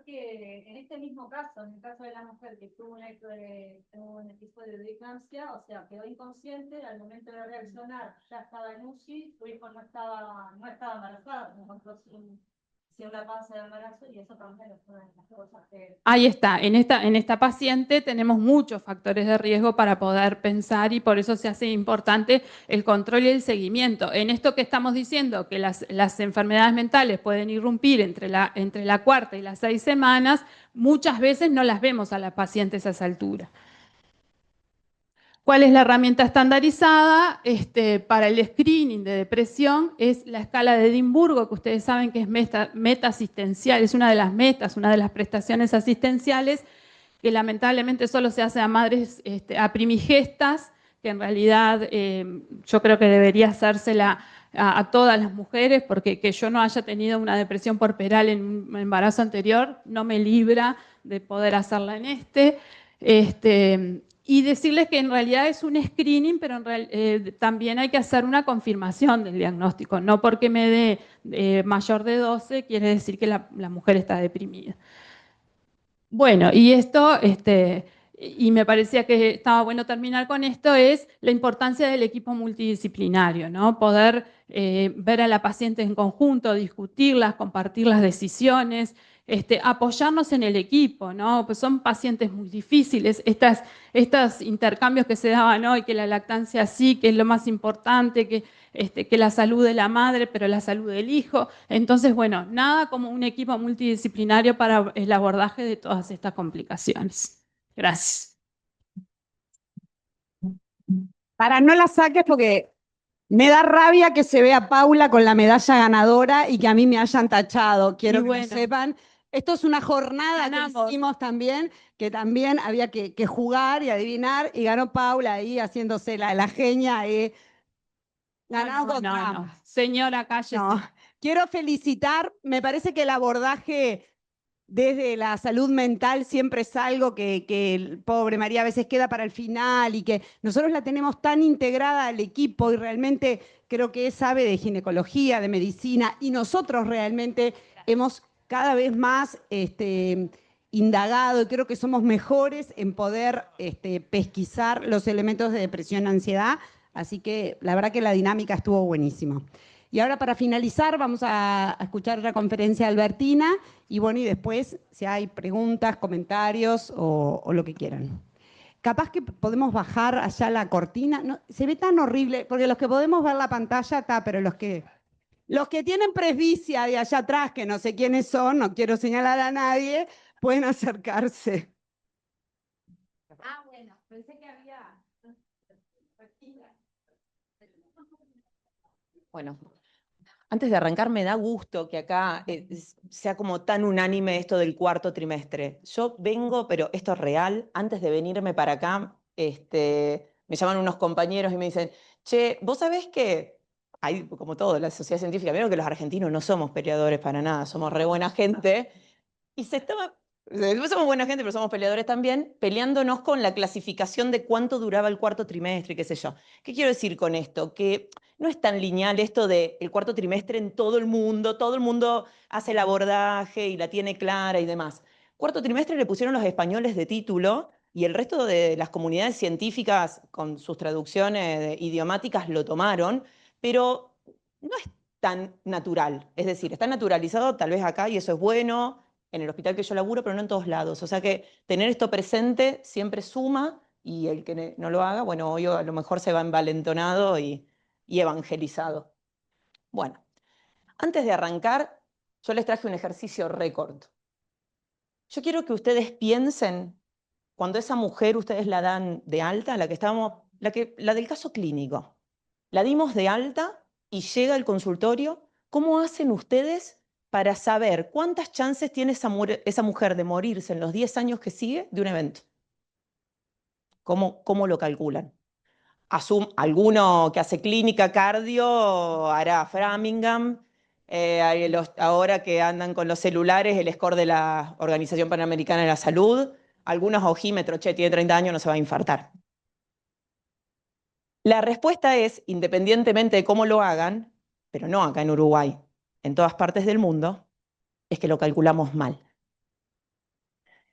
Que en este mismo caso, en el caso de la mujer que tuvo un episodio de eclampsia, o sea, quedó inconsciente, al momento de reaccionar ya estaba en UCI, su hijo no estaba embarazada, nosotros hicieron la pausa de embarazo y eso también es una de las cosas que... Ahí está, en esta paciente tenemos muchos factores de riesgo para poder pensar y por eso se hace importante el control y el seguimiento. En esto que estamos diciendo, que las enfermedades mentales pueden irrumpir entre la cuarta y las 6 semanas, muchas veces no las vemos a las pacientes a esa altura. ¿Cuál es la herramienta estandarizada para el screening de depresión? Es la escala de Edimburgo, que ustedes saben que es meta asistencial, es una de las metas, una de las prestaciones asistenciales, que lamentablemente solo se hace a madres, a primigestas, que en realidad yo creo que debería hacérsela a todas las mujeres, porque que yo no haya tenido una depresión puerperal en un embarazo anterior no me libra de poder hacerla en y decirles que en realidad es un screening, pero también hay que hacer una confirmación del diagnóstico. No porque me dé mayor de 12 quiere decir que la mujer está deprimida. Bueno, y esto, y me parecía que estaba bueno terminar con esto, es la importancia del equipo multidisciplinario, ¿no? Poder ver a la paciente en conjunto, discutirlas, compartir las decisiones, apoyarnos en el equipo, ¿no? Pues son pacientes muy difíciles, estos intercambios que se daban hoy, que la lactancia sí, que es lo más importante, que la salud de la madre, pero la salud del hijo. Entonces, bueno, nada como un equipo multidisciplinario para el abordaje de todas estas complicaciones. Gracias. Para no la saques porque me da rabia que se vea a Paula con la medalla ganadora y que a mí me hayan tachado. Quiero que lo sepan. Esto es una jornada que hicimos también, que también había que jugar y adivinar, y ganó Paula ahí haciéndose la genia. Ganado con trampa. Señora, cállese. No. Quiero felicitar, me parece que el abordaje desde la salud mental siempre es algo que el pobre María a veces queda para el final y que nosotros la tenemos tan integrada al equipo y realmente creo que sabe de ginecología, de medicina, y nosotros realmente hemos cada vez más indagado y creo que somos mejores en poder pesquisar los elementos de depresión y ansiedad, así que la verdad que la dinámica estuvo buenísima. Y ahora para finalizar vamos a escuchar la conferencia de Albertina y bueno, y después si hay preguntas, comentarios o lo que quieran. Capaz que podemos bajar allá la cortina, no, se ve tan horrible, porque los que podemos ver la pantalla está, pero los que tienen presbicia de allá atrás, que no sé quiénes son, no quiero señalar a nadie, pueden acercarse. Ah, bueno, pensé que había... Bueno, antes de arrancar, me da gusto que acá sea como tan unánime esto del cuarto trimestre. Yo vengo, pero esto es real, antes de venirme para acá, me llaman unos compañeros y me dicen, che, ¿vos sabés que hay, como todo, la sociedad científica, vieron que los argentinos no somos peleadores para nada, somos re buena gente? Y somos buena gente, pero somos peleadores también, peleándonos con la clasificación de cuánto duraba el cuarto trimestre y qué sé yo. ¿Qué quiero decir con esto? Que no es tan lineal esto del cuarto trimestre en todo el mundo hace el abordaje y la tiene clara y demás. Cuarto trimestre le pusieron los españoles de título y el resto de las comunidades científicas con sus traducciones idiomáticas lo tomaron, pero no es tan natural. Es decir, está naturalizado tal vez acá y eso es bueno, en el hospital que yo laburo, pero no en todos lados. O sea que tener esto presente siempre suma y el que no lo haga, bueno, hoy a lo mejor se va envalentonado y evangelizado. Bueno, antes de arrancar, yo les traje un ejercicio récord. Yo quiero que ustedes piensen, cuando esa mujer ustedes la dan de alta, la del caso clínico, la dimos de alta y llega al consultorio, ¿cómo hacen ustedes para saber cuántas chances tiene esa mujer de morirse en los 10 años que sigue de un evento? ¿Cómo lo calculan? Alguno que hace clínica cardio hará Framingham, ahora que andan con los celulares, el score de la Organización Panamericana de la Salud, algunos ojímetros, che, tiene 30 años, no se va a infartar. La respuesta es, independientemente de cómo lo hagan, pero no acá en Uruguay, en todas partes del mundo, es que lo calculamos mal.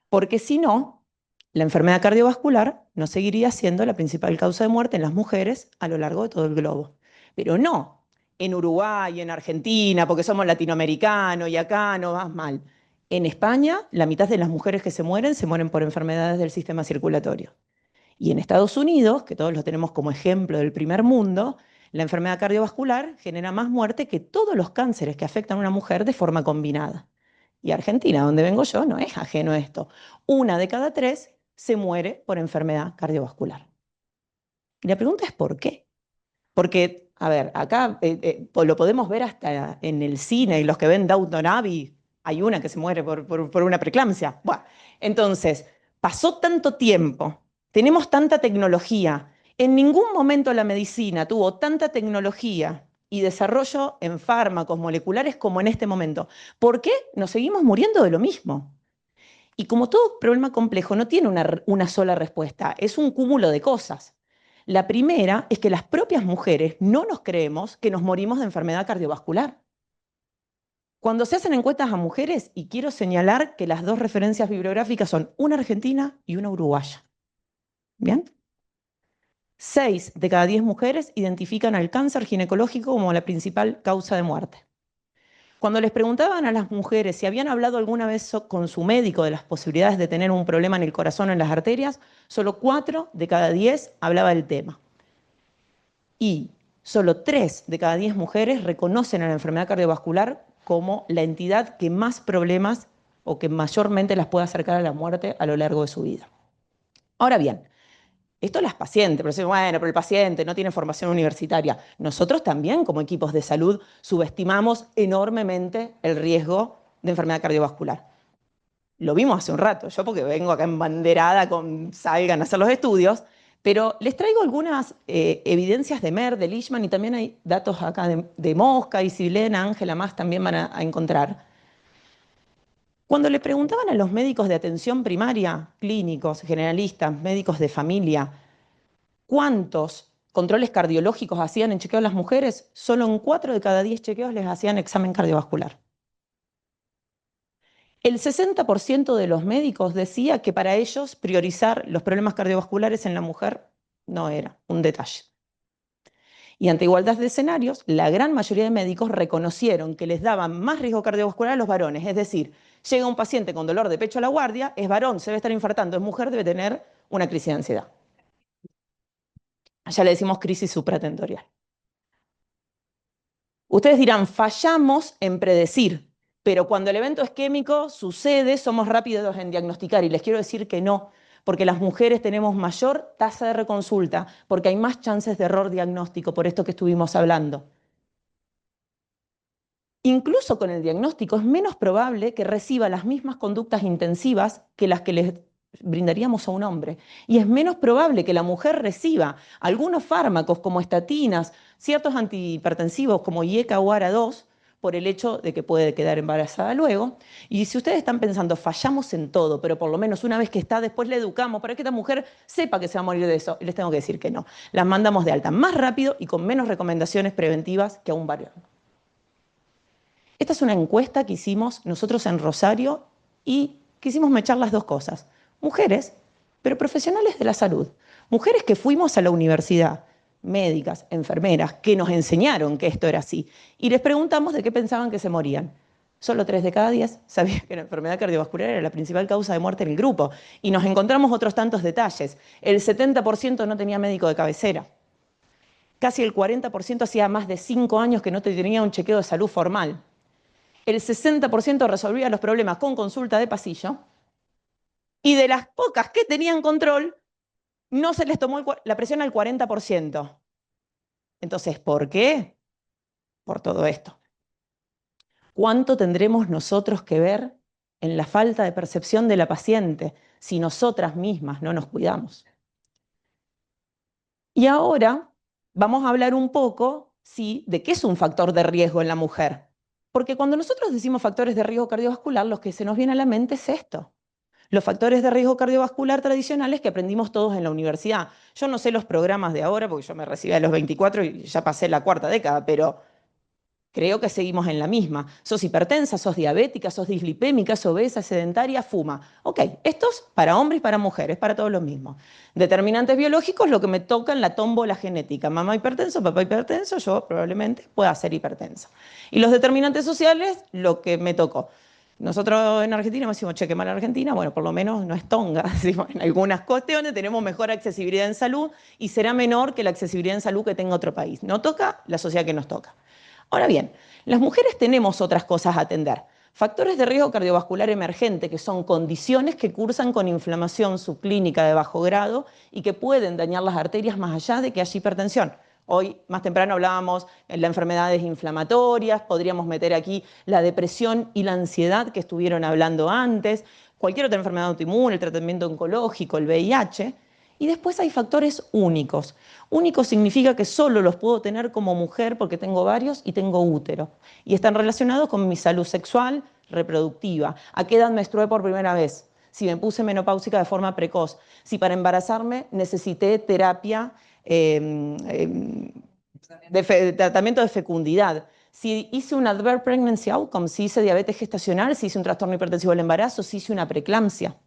Porque si no, la enfermedad cardiovascular no seguiría siendo la principal causa de muerte en las mujeres a lo largo de todo el globo. Pero no en Uruguay, en Argentina, porque somos latinoamericanos y acá no vas mal. En España, la mitad de las mujeres que se mueren por enfermedades del sistema circulatorio. Y en Estados Unidos, que todos lo tenemos como ejemplo del primer mundo, la enfermedad cardiovascular genera más muerte que todos los cánceres que afectan a una mujer de forma combinada. Y Argentina, donde vengo yo, no es ajeno a esto. 1 de cada 3 se muere por enfermedad cardiovascular. Y la pregunta es ¿por qué? Porque, a ver, acá lo podemos ver hasta en el cine y los que ven Downton Abbey, hay una que se muere por una preeclampsia. Bueno, entonces, pasó tanto tiempo, tenemos tanta tecnología, en ningún momento la medicina tuvo tanta tecnología y desarrollo en fármacos moleculares como en este momento. ¿Por qué nos seguimos muriendo de lo mismo? Y como todo problema complejo, no tiene una sola respuesta, es un cúmulo de cosas. La primera es que las propias mujeres no nos creemos que nos morimos de enfermedad cardiovascular. Cuando se hacen encuestas a mujeres, y quiero señalar que las dos referencias bibliográficas son una argentina y una uruguaya. ¿Bien? 6 de cada 10 mujeres identifican al cáncer ginecológico como la principal causa de muerte. Cuando les preguntaban a las mujeres si habían hablado alguna vez con su médico de las posibilidades de tener un problema en el corazón o en las arterias, solo 4 de cada 10 hablaba del tema. Y solo 3 de cada 10 mujeres reconocen a la enfermedad cardiovascular como la entidad que más problemas o que mayormente las puede acercar a la muerte a lo largo de su vida. Ahora bien, esto las pacientes, pero dicen, bueno, pero el paciente no tiene formación universitaria. Nosotros también, como equipos de salud, subestimamos enormemente el riesgo de enfermedad cardiovascular. Lo vimos hace un rato, yo porque vengo acá embanderada con salgan a hacer los estudios, pero les traigo algunas evidencias de Mer, de Leishman, y también hay datos acá de Mosca, y Silena, Ángela más también van a encontrar. Cuando le preguntaban a los médicos de atención primaria, clínicos, generalistas, médicos de familia, ¿cuántos controles cardiológicos hacían en chequeos las mujeres? Solo en 4 de cada 10 chequeos les hacían examen cardiovascular. El 60% de los médicos decía que para ellos priorizar los problemas cardiovasculares en la mujer no era un detalle. Y ante igualdad de escenarios, la gran mayoría de médicos reconocieron que les daban más riesgo cardiovascular a los varones. Es decir, llega un paciente con dolor de pecho a la guardia, es varón, se debe estar infartando, es mujer, debe tener una crisis de ansiedad. Allá le decimos crisis supratentorial. Ustedes dirán, fallamos en predecir, pero cuando el evento isquémico sucede, somos rápidos en diagnosticar. Y les quiero decir que no, porque las mujeres tenemos mayor tasa de reconsulta, porque hay más chances de error diagnóstico, por esto que estuvimos hablando. Incluso con el diagnóstico es menos probable que reciba las mismas conductas intensivas que las que les brindaríamos a un hombre. Y es menos probable que la mujer reciba algunos fármacos como estatinas, ciertos antihipertensivos como IECA o ARA2, por el hecho de que puede quedar embarazada luego. Y si ustedes están pensando, fallamos en todo, pero por lo menos una vez que está, después le educamos para que esta mujer sepa que se va a morir de eso, les tengo que decir que no. Las mandamos de alta más rápido y con menos recomendaciones preventivas que a un varón. Esta es una encuesta que hicimos nosotros en Rosario y quisimos mechar las dos cosas. Mujeres, pero profesionales de la salud. Mujeres que fuimos a la universidad, médicas, enfermeras, que nos enseñaron que esto era así. Y les preguntamos de qué pensaban que se morían. Solo 3 de cada 10 sabían que la enfermedad cardiovascular era la principal causa de muerte en el grupo. Y nos encontramos otros tantos detalles. El 70% no tenía médico de cabecera. Casi el 40% hacía más de 5 años que no tenía un chequeo de salud formal. El 60% resolvía los problemas con consulta de pasillo, y de las pocas que tenían control, no se les tomó la presión al 40%. Entonces, ¿por qué? Por todo esto. ¿Cuánto tendremos nosotros que ver en la falta de percepción de la paciente si nosotras mismas no nos cuidamos? Y ahora vamos a hablar un poco, sí, de qué es un factor de riesgo en la mujer. Porque cuando nosotros decimos factores de riesgo cardiovascular, lo que se nos viene a la mente es esto. Los factores de riesgo cardiovascular tradicionales que aprendimos todos en la universidad. Yo no sé los programas de ahora, porque yo me recibí a los 24 y ya pasé la 4ª década, pero creo que seguimos en la misma. Sos hipertensa, sos diabética, sos dislipémica, sos obesa, sedentaria, fuma. Ok, estos para hombres y para mujeres, para todos los mismos. Determinantes biológicos, lo que me toca en la tómbola genética. Mamá hipertenso, papá hipertenso, yo probablemente pueda ser hipertensa. Y los determinantes sociales, lo que me tocó. Nosotros en Argentina decimos, che, qué mal Argentina, bueno, por lo menos no es tonga. Decimos, en algunas cuestiones tenemos mejor accesibilidad en salud y será menor que la accesibilidad en salud que tenga otro país. No toca la sociedad que nos toca. Ahora bien, las mujeres tenemos otras cosas a atender. Factores de riesgo cardiovascular emergente, que son condiciones que cursan con inflamación subclínica de bajo grado y que pueden dañar las arterias más allá de que haya hipertensión. Hoy, más temprano, hablábamos de las enfermedades inflamatorias, podríamos meter aquí la depresión y la ansiedad que estuvieron hablando antes, cualquier otra enfermedad autoinmune, el tratamiento oncológico, el VIH. Y después hay factores únicos. Único significa que solo los puedo tener como mujer porque tengo varios y tengo útero. Y están relacionados con mi salud sexual, reproductiva. ¿A qué edad menstrué por primera vez? Si me puse menopáusica de forma precoz. Si para embarazarme necesité terapia de tratamiento de fecundidad. si hice un adverse pregnancy outcome, si hice diabetes gestacional, si hice un trastorno hipertensivo del embarazo, si hice una preeclampsia.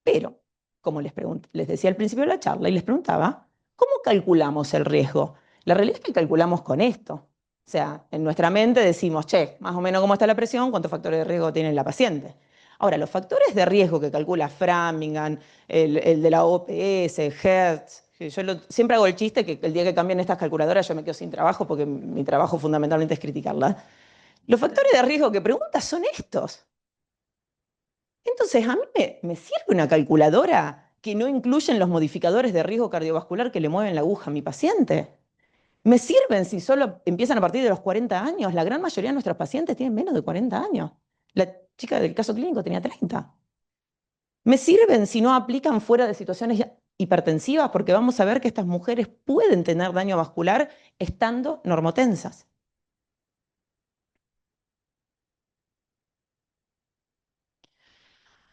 Pero, como les decía al principio de la charla y les preguntaba, ¿cómo calculamos el riesgo? La realidad es que calculamos con esto. O sea, en nuestra mente decimos, che, más o menos cómo está la presión, cuántos factores de riesgo tiene la paciente. Ahora, los factores de riesgo que calcula Framingham, el de la OPS, Hertz, que yo siempre hago el chiste que el día que cambien estas calculadoras yo me quedo sin trabajo porque mi trabajo fundamentalmente es criticarlas. Los factores de riesgo que preguntas son estos. Entonces, a mí me sirve una calculadora que no incluyen los modificadores de riesgo cardiovascular que le mueven la aguja a mi paciente. Me sirven si solo empiezan a partir de los 40 años. La gran mayoría de nuestros pacientes tienen menos de 40 años. La chica del caso clínico tenía 30. Me sirven si no aplican fuera de situaciones hipertensivas, porque vamos a ver que estas mujeres pueden tener daño vascular estando normotensas.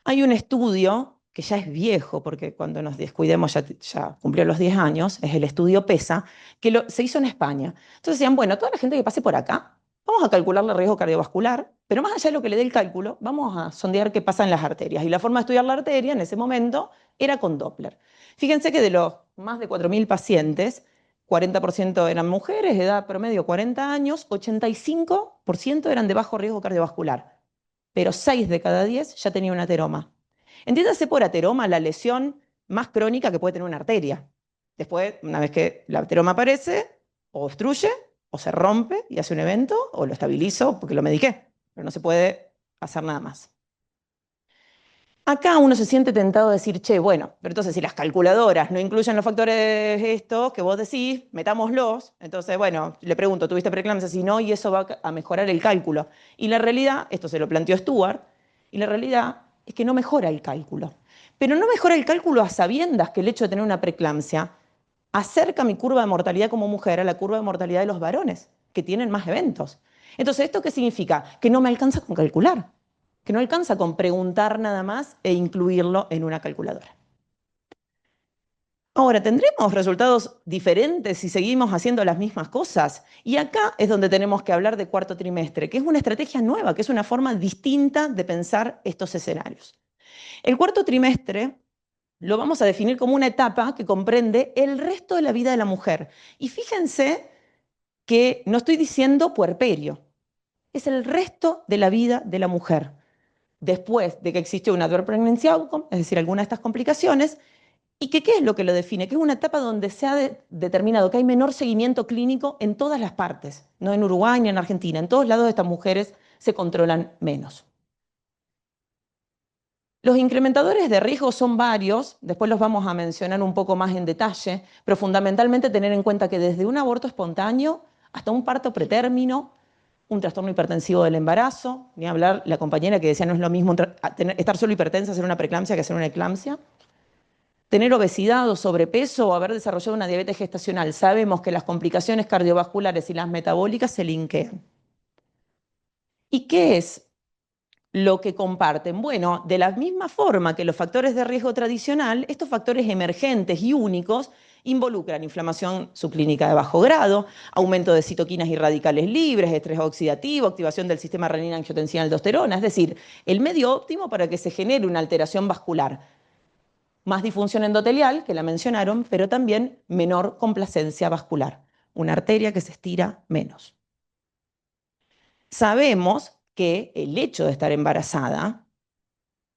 Hay un estudio que ya es viejo, porque cuando nos descuidemos ya cumplió los 10 años, es el estudio PESA, que se hizo en España. Entonces decían, bueno, toda la gente que pase por acá, vamos a calcularle el riesgo cardiovascular, pero más allá de lo que le dé el cálculo, vamos a sondear qué pasa en las arterias. Y la forma de estudiar la arteria en ese momento era con Doppler. Fíjense que de los más de 4.000 pacientes, 40% eran mujeres, edad promedio 40 años, 85% eran de bajo riesgo cardiovascular, pero 6 de cada 10 ya tenía un ateroma. Entiéndase por ateroma la lesión más crónica que puede tener una arteria. Después, una vez que el ateroma aparece, o obstruye, o se rompe y hace un evento, o lo estabilizo porque lo mediqué, pero no se puede hacer nada más. Acá uno se siente tentado de decir, che, bueno, pero entonces si las calculadoras no incluyen los factores estos que vos decís, metámoslos. Entonces, bueno, le pregunto, ¿tuviste preeclampsia? Si no, y eso va a mejorar el cálculo. Y la realidad, esto se lo planteó Stuart, y la realidad es que no mejora el cálculo. Pero no mejora el cálculo a sabiendas que el hecho de tener una preeclampsia acerca mi curva de mortalidad como mujer a la curva de mortalidad de los varones, que tienen más eventos. Entonces, ¿esto qué significa? Que no me alcanza con calcular, que no alcanza con preguntar nada más e incluirlo en una calculadora. Ahora, ¿tendremos resultados diferentes si seguimos haciendo las mismas cosas? Y acá es donde tenemos que hablar de cuarto trimestre, que es una estrategia nueva, que es una forma distinta de pensar estos escenarios. El cuarto trimestre lo vamos a definir como una etapa que comprende el resto de la vida de la mujer. Y fíjense que no estoy diciendo puerperio, es el resto de la vida de la mujer. Después de que existió un adverse pregnancy outcome, es decir, alguna de estas complicaciones, y que ¿qué es lo que lo define? Que es una etapa donde se ha determinado que hay menor seguimiento clínico en todas las partes, no en Uruguay ni en Argentina, en todos lados estas mujeres se controlan menos. Los incrementadores de riesgo son varios, después los vamos a mencionar un poco más en detalle, pero fundamentalmente tener en cuenta que desde un aborto espontáneo hasta un parto pretérmino, un trastorno hipertensivo del embarazo, ni hablar la compañera que decía no es lo mismo estar solo hipertensa, hacer una preeclampsia que hacer una eclampsia. Tener obesidad o sobrepeso o haber desarrollado una diabetes gestacional. Sabemos que las complicaciones cardiovasculares y las metabólicas se linkean. ¿Y qué es lo que comparten? Bueno, de la misma forma que los factores de riesgo tradicional, estos factores emergentes y únicos involucran inflamación subclínica de bajo grado, aumento de citoquinas y radicales libres, estrés oxidativo, activación del sistema renina-angiotensina-aldosterona, es decir, el medio óptimo para que se genere una alteración vascular. Más disfunción endotelial, que la mencionaron, pero también menor complacencia vascular, una arteria que se estira menos. Sabemos que el hecho de estar embarazada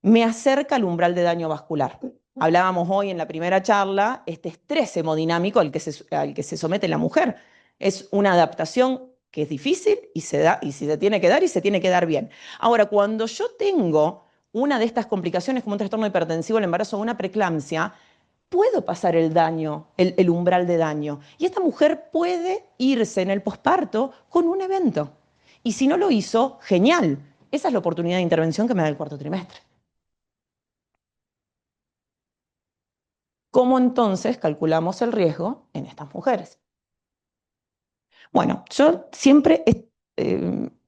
me acerca al umbral de daño vascular. Hablábamos hoy en la primera charla, este estrés hemodinámico al que se somete la mujer. Es una adaptación que es difícil y se da, y si se tiene que dar, y se tiene que dar bien. Ahora, cuando yo tengo una de estas complicaciones como un trastorno hipertensivo del embarazo o una preeclampsia, puedo pasar el daño, el umbral de daño. Y esta mujer puede irse en el posparto con un evento. Y si no lo hizo, genial. Esa es la oportunidad de intervención que me da el cuarto trimestre. ¿Cómo entonces calculamos el riesgo en estas mujeres? Bueno, yo siempre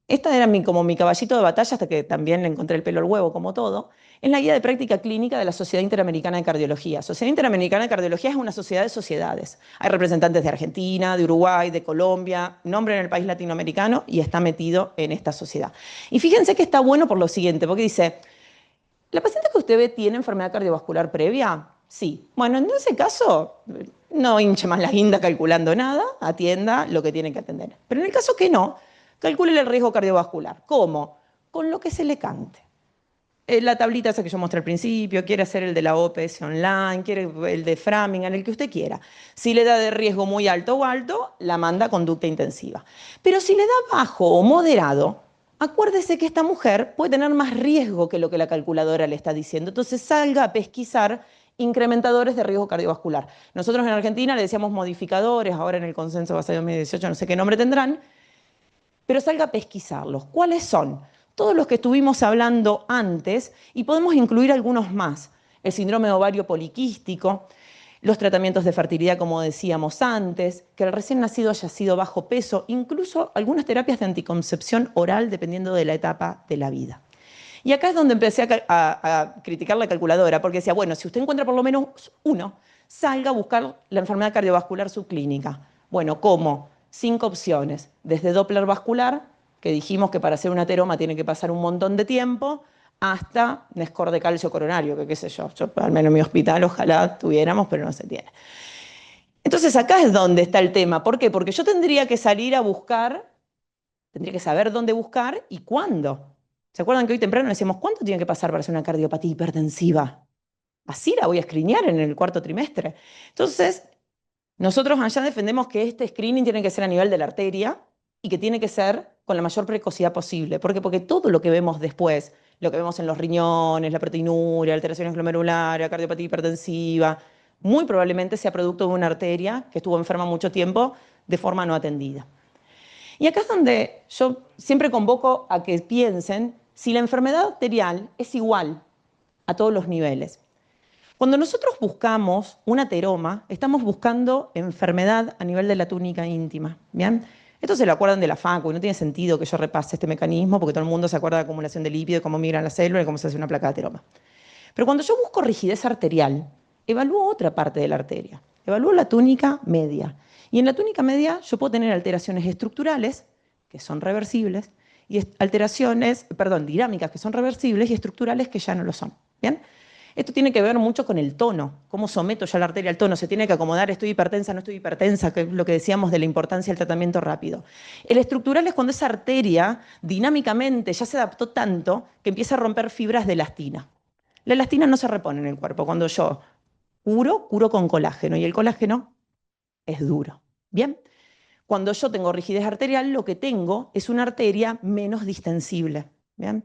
esta era como mi caballito de batalla, hasta que también le encontré el pelo al huevo, como todo, es la guía de práctica clínica de la Sociedad Interamericana de Cardiología. Sociedad Interamericana de Cardiología es una sociedad de sociedades. Hay representantes de Argentina, de Uruguay, de Colombia, nombre en el país latinoamericano y está metido en esta sociedad. Y fíjense que está bueno por lo siguiente, porque dice, ¿la paciente que usted ve tiene enfermedad cardiovascular previa? Sí. Bueno, en ese caso, no hinche más la guinda calculando nada, atienda lo que tiene que atender. Pero en el caso que no, calcule el riesgo cardiovascular. ¿Cómo? Con lo que se le cante. La tablita esa que yo mostré al principio, quiere hacer el de la OPS online, quiere el de Framingham, el que usted quiera. Si le da de riesgo muy alto o alto, la manda a conducta intensiva. Pero si le da bajo o moderado, acuérdese que esta mujer puede tener más riesgo que lo que la calculadora le está diciendo. Entonces salga a pesquisar incrementadores de riesgo cardiovascular. Nosotros en Argentina le decíamos modificadores, ahora en el consenso basado en 2018 no sé qué nombre tendrán, pero salga a pesquisarlos. ¿Cuáles son? Todos los que estuvimos hablando antes, y podemos incluir algunos más. El síndrome de ovario poliquístico, los tratamientos de fertilidad, como decíamos antes, que el recién nacido haya sido bajo peso, incluso algunas terapias de anticoncepción oral, dependiendo de la etapa de la vida. Y acá es donde empecé a criticar la calculadora, porque decía, bueno, si usted encuentra por lo menos uno, salga a buscar la enfermedad cardiovascular subclínica. Bueno, ¿cómo? 5 opciones, desde Doppler vascular, que dijimos que para hacer un ateroma tiene que pasar un montón de tiempo, hasta un score de calcio coronario, que qué sé yo, al menos en mi hospital ojalá tuviéramos, pero no se tiene. Entonces acá es donde está el tema. ¿Por qué? Porque yo tendría que salir a buscar, tendría que saber dónde buscar y cuándo. ¿Se acuerdan que hoy temprano decíamos cuánto tiene que pasar para hacer una cardiopatía hipertensiva? Así la voy a escrinear en el 4º trimestre. Entonces, nosotros allá defendemos que este screening tiene que ser a nivel de la arteria y que tiene que ser con la mayor precocidad posible. ¿Por qué? Porque todo lo que vemos después, lo que vemos en los riñones, la proteinuria, alteraciones glomerulares, cardiopatía hipertensiva, muy probablemente sea producto de una arteria que estuvo enferma mucho tiempo de forma no atendida. Y acá es donde yo siempre convoco a que piensen si la enfermedad arterial es igual a todos los niveles. Cuando nosotros buscamos un ateroma, estamos buscando enfermedad a nivel de la túnica íntima, ¿bien? Esto se lo acuerdan de la facu, y no tiene sentido que yo repase este mecanismo porque todo el mundo se acuerda de acumulación de lípido, de cómo migran las células y cómo se hace una placa de ateroma. Pero cuando yo busco rigidez arterial, evalúo otra parte de la arteria. Evalúo la túnica media. Y en la túnica media yo puedo tener alteraciones estructurales, que son reversibles, y dinámicas, que son reversibles, y estructurales, que ya no lo son. ¿Bien? Esto tiene que ver mucho con el tono, cómo someto yo a la arteria al tono, se tiene que acomodar, estoy hipertensa, no estoy hipertensa, que es lo que decíamos de la importancia del tratamiento rápido. El estructural es cuando esa arteria dinámicamente ya se adaptó tanto que empieza a romper fibras de elastina. La elastina no se repone en el cuerpo, cuando yo curo con colágeno y el colágeno es duro. ¿Bien? Cuando yo tengo rigidez arterial, lo que tengo es una arteria menos distensible. ¿Bien?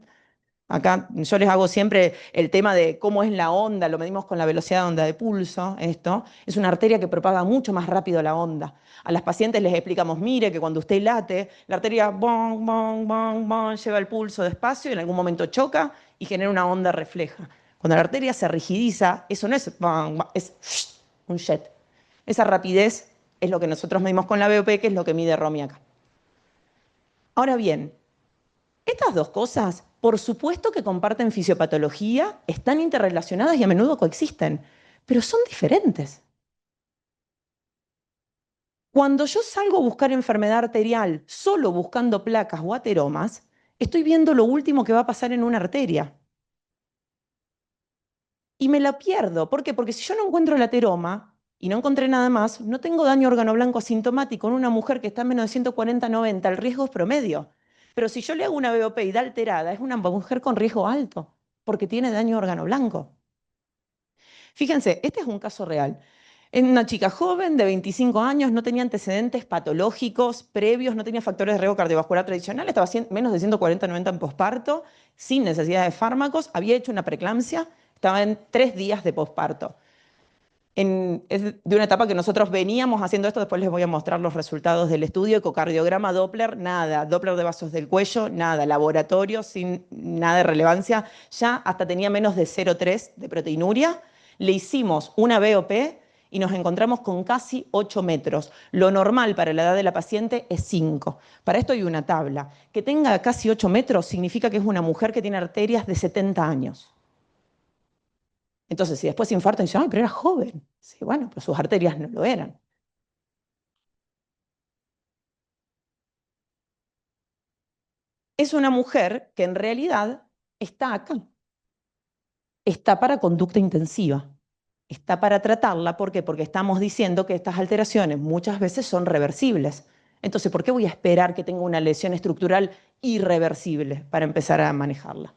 Acá yo les hago siempre el tema de cómo es la onda, lo medimos con la velocidad de onda de pulso, esto. Es una arteria que propaga mucho más rápido la onda. A las pacientes les explicamos, mire, que cuando usted late, la arteria bong, bong, bong, bong, lleva el pulso despacio y en algún momento choca y genera una onda refleja. Cuando la arteria se rigidiza, eso no es bong, bong, es un jet. Esa rapidez es lo que nosotros medimos con la BOP, que es lo que mide Romy acá. Ahora bien, estas dos cosas, por supuesto que comparten fisiopatología, están interrelacionadas y a menudo coexisten, pero son diferentes. Cuando yo salgo a buscar enfermedad arterial solo buscando placas o ateromas, estoy viendo lo último que va a pasar en una arteria. Y me la pierdo. ¿Por qué? Porque si yo no encuentro el ateroma y no encontré nada más, no tengo daño órgano blanco asintomático en una mujer que está en menos de 140/90, el riesgo es promedio. Pero si yo le hago una BOP y da alterada, es una mujer con riesgo alto, porque tiene daño órgano blanco. Fíjense, este es un caso real. Es una chica joven de 25 años, no tenía antecedentes patológicos previos, no tenía factores de riesgo cardiovascular tradicional, estaba menos de 140/90 en posparto, sin necesidad de fármacos, había hecho una preeclampsia, estaba en 3 días de posparto. Es de una etapa que nosotros veníamos haciendo esto, después les voy a mostrar los resultados del estudio, ecocardiograma Doppler, nada, Doppler de vasos del cuello, nada, laboratorio, sin nada de relevancia, ya hasta tenía menos de 0,3 de proteinuria, le hicimos una BOP y nos encontramos con casi 8 metros. Lo normal para la edad de la paciente es 5. Para esto hay una tabla. Que tenga casi 8 metros significa que es una mujer que tiene arterias de 70 años. Entonces, si después se infarta, dicen, ay, pero era joven. Sí, bueno, pero sus arterias no lo eran. Es una mujer que en realidad está acá. Está para conducta intensiva. Está para tratarla. ¿Por qué? Porque estamos diciendo que estas alteraciones muchas veces son reversibles. Entonces, ¿por qué voy a esperar que tenga una lesión estructural irreversible para empezar a manejarla?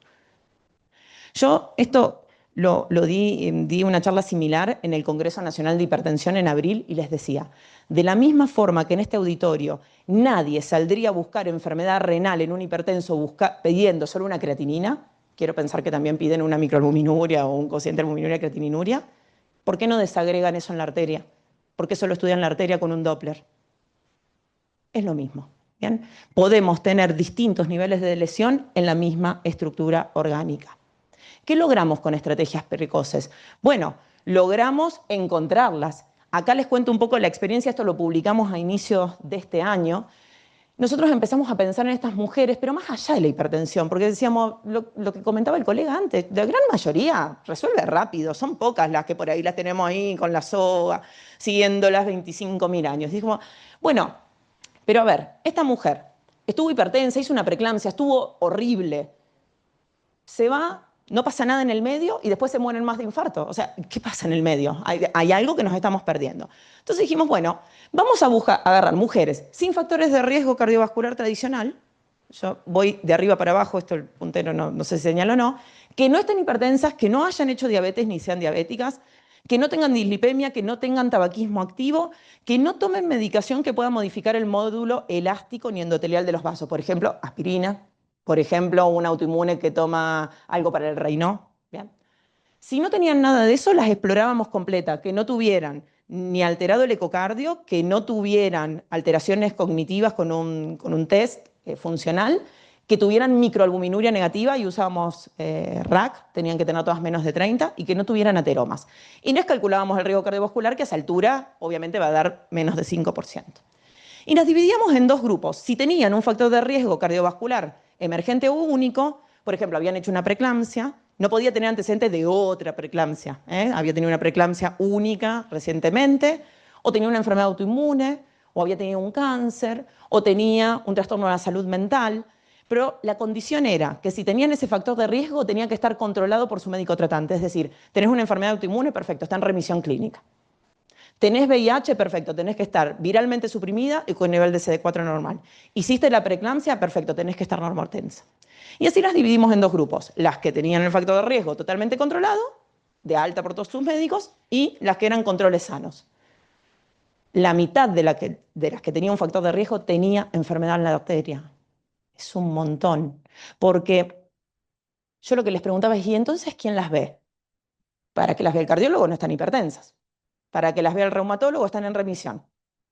Yo esto di una charla similar en el Congreso Nacional de Hipertensión en abril y les decía, de la misma forma que en este auditorio nadie saldría a buscar enfermedad renal en un hipertenso pidiendo solo una creatinina, quiero pensar que también piden una microalbuminuria o un cociente de albuminuria creatininuria, ¿por qué no desagregan eso en la arteria? ¿Por qué solo estudian la arteria con un Doppler? Es lo mismo. ¿Bien? Podemos tener distintos niveles de lesión en la misma estructura orgánica. ¿Qué logramos con estrategias precoces? Bueno, logramos encontrarlas. Acá les cuento un poco la experiencia, esto lo publicamos a inicios de este año. Nosotros empezamos a pensar en estas mujeres, pero más allá de la hipertensión, porque decíamos, lo que comentaba el colega antes, la gran mayoría resuelve rápido, son pocas las que por ahí las tenemos ahí con la soga, siguiendo las 25.000 años. Dijimos, bueno, pero a ver, esta mujer estuvo hipertensa, hizo una preeclampsia, estuvo horrible, se va, no pasa nada en el medio y después se mueren más de infarto. O sea, ¿qué pasa en el medio? Hay algo que nos estamos perdiendo. Entonces dijimos, bueno, vamos a agarrar mujeres sin factores de riesgo cardiovascular tradicional, yo voy de arriba para abajo, esto el puntero no sé si señala o no, que no estén hipertensas, que no hayan hecho diabetes ni sean diabéticas, que no tengan dislipemia, que no tengan tabaquismo activo, que no tomen medicación que pueda modificar el módulo elástico ni endotelial de los vasos. Por ejemplo, aspirina. Por ejemplo, un autoinmune que toma algo para el Raynaud. ¿Bien? Si no tenían nada de eso, las explorábamos completa, que no tuvieran ni alterado el ecocardio, que no tuvieran alteraciones cognitivas con un test funcional, que tuvieran microalbuminuria negativa y usábamos RAC, tenían que tener todas menos de 30, y que no tuvieran ateromas. Y les calculábamos el riesgo cardiovascular, que a esa altura obviamente va a dar menos de 5%. Y las dividíamos en dos grupos. Si tenían un factor de riesgo cardiovascular emergente o único, por ejemplo, habían hecho una preeclampsia, no podía tener antecedentes de otra preeclampsia, había tenido una preeclampsia única recientemente, o tenía una enfermedad autoinmune, o había tenido un cáncer, o tenía un trastorno de la salud mental, pero la condición era que si tenían ese factor de riesgo tenía que estar controlado por su médico tratante, es decir, tenés una enfermedad autoinmune, perfecto, está en remisión clínica. Tenés VIH, perfecto, tenés que estar viralmente suprimida y con nivel de CD4 normal. Hiciste la preeclampsia, perfecto, tenés que estar normotensa. Y así las dividimos en dos grupos, las que tenían el factor de riesgo totalmente controlado, de alta por todos sus médicos, y las que eran controles sanos. La mitad de las que tenía un factor de riesgo tenía enfermedad en la arteria. Es un montón, porque yo lo que les preguntaba es, ¿y entonces quién las ve? Para que las vea el cardiólogo no están hipertensas. Para que las vea el reumatólogo están en remisión.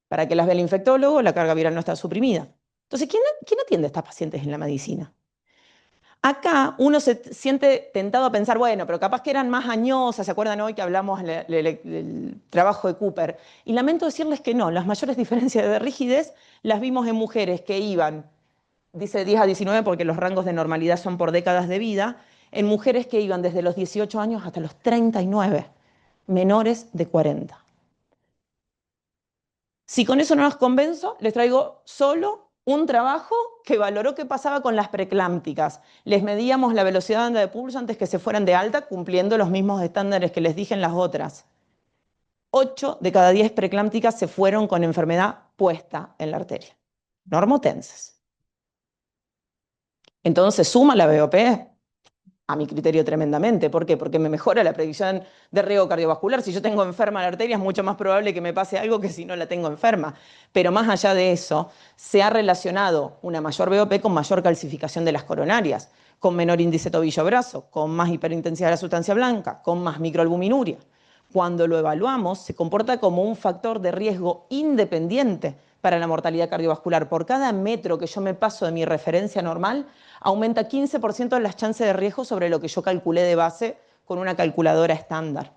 Para que las vea el infectólogo la carga viral no está suprimida. Entonces, ¿quién atiende a estas pacientes en la medicina? Acá uno se siente tentado a pensar, bueno, pero capaz que eran más añosas, ¿se acuerdan hoy que hablamos del trabajo de Cooper? Y lamento decirles que no, las mayores diferencias de rigidez las vimos en mujeres que iban, dice 10 a 19 porque los rangos de normalidad son por décadas de vida, en mujeres que iban desde los 18 años hasta los 39. Menores de 40. Si con eso no los convenzo, les traigo solo un trabajo que valoró qué pasaba con las preeclámpticas. Les medíamos la velocidad de anda de pulso antes que se fueran de alta, cumpliendo los mismos estándares que les dije en las otras. 8 de cada 10 preeclámpticas se fueron con enfermedad puesta en la arteria. Normotensas. Entonces, ¿suma la BOP? A mi criterio tremendamente. ¿Por qué? Porque me mejora la predicción de riesgo cardiovascular. Si yo tengo enferma la arteria es mucho más probable que me pase algo que si no la tengo enferma. Pero más allá de eso, se ha relacionado una mayor BOP con mayor calcificación de las coronarias, con menor índice tobillo-brazo, con más hiperintensidad de la sustancia blanca, con más microalbuminuria. Cuando lo evaluamos, se comporta como un factor de riesgo independiente para la mortalidad cardiovascular. Por cada metro que yo me paso de mi referencia normal, aumenta 15% las chances de riesgo sobre lo que yo calculé de base con una calculadora estándar.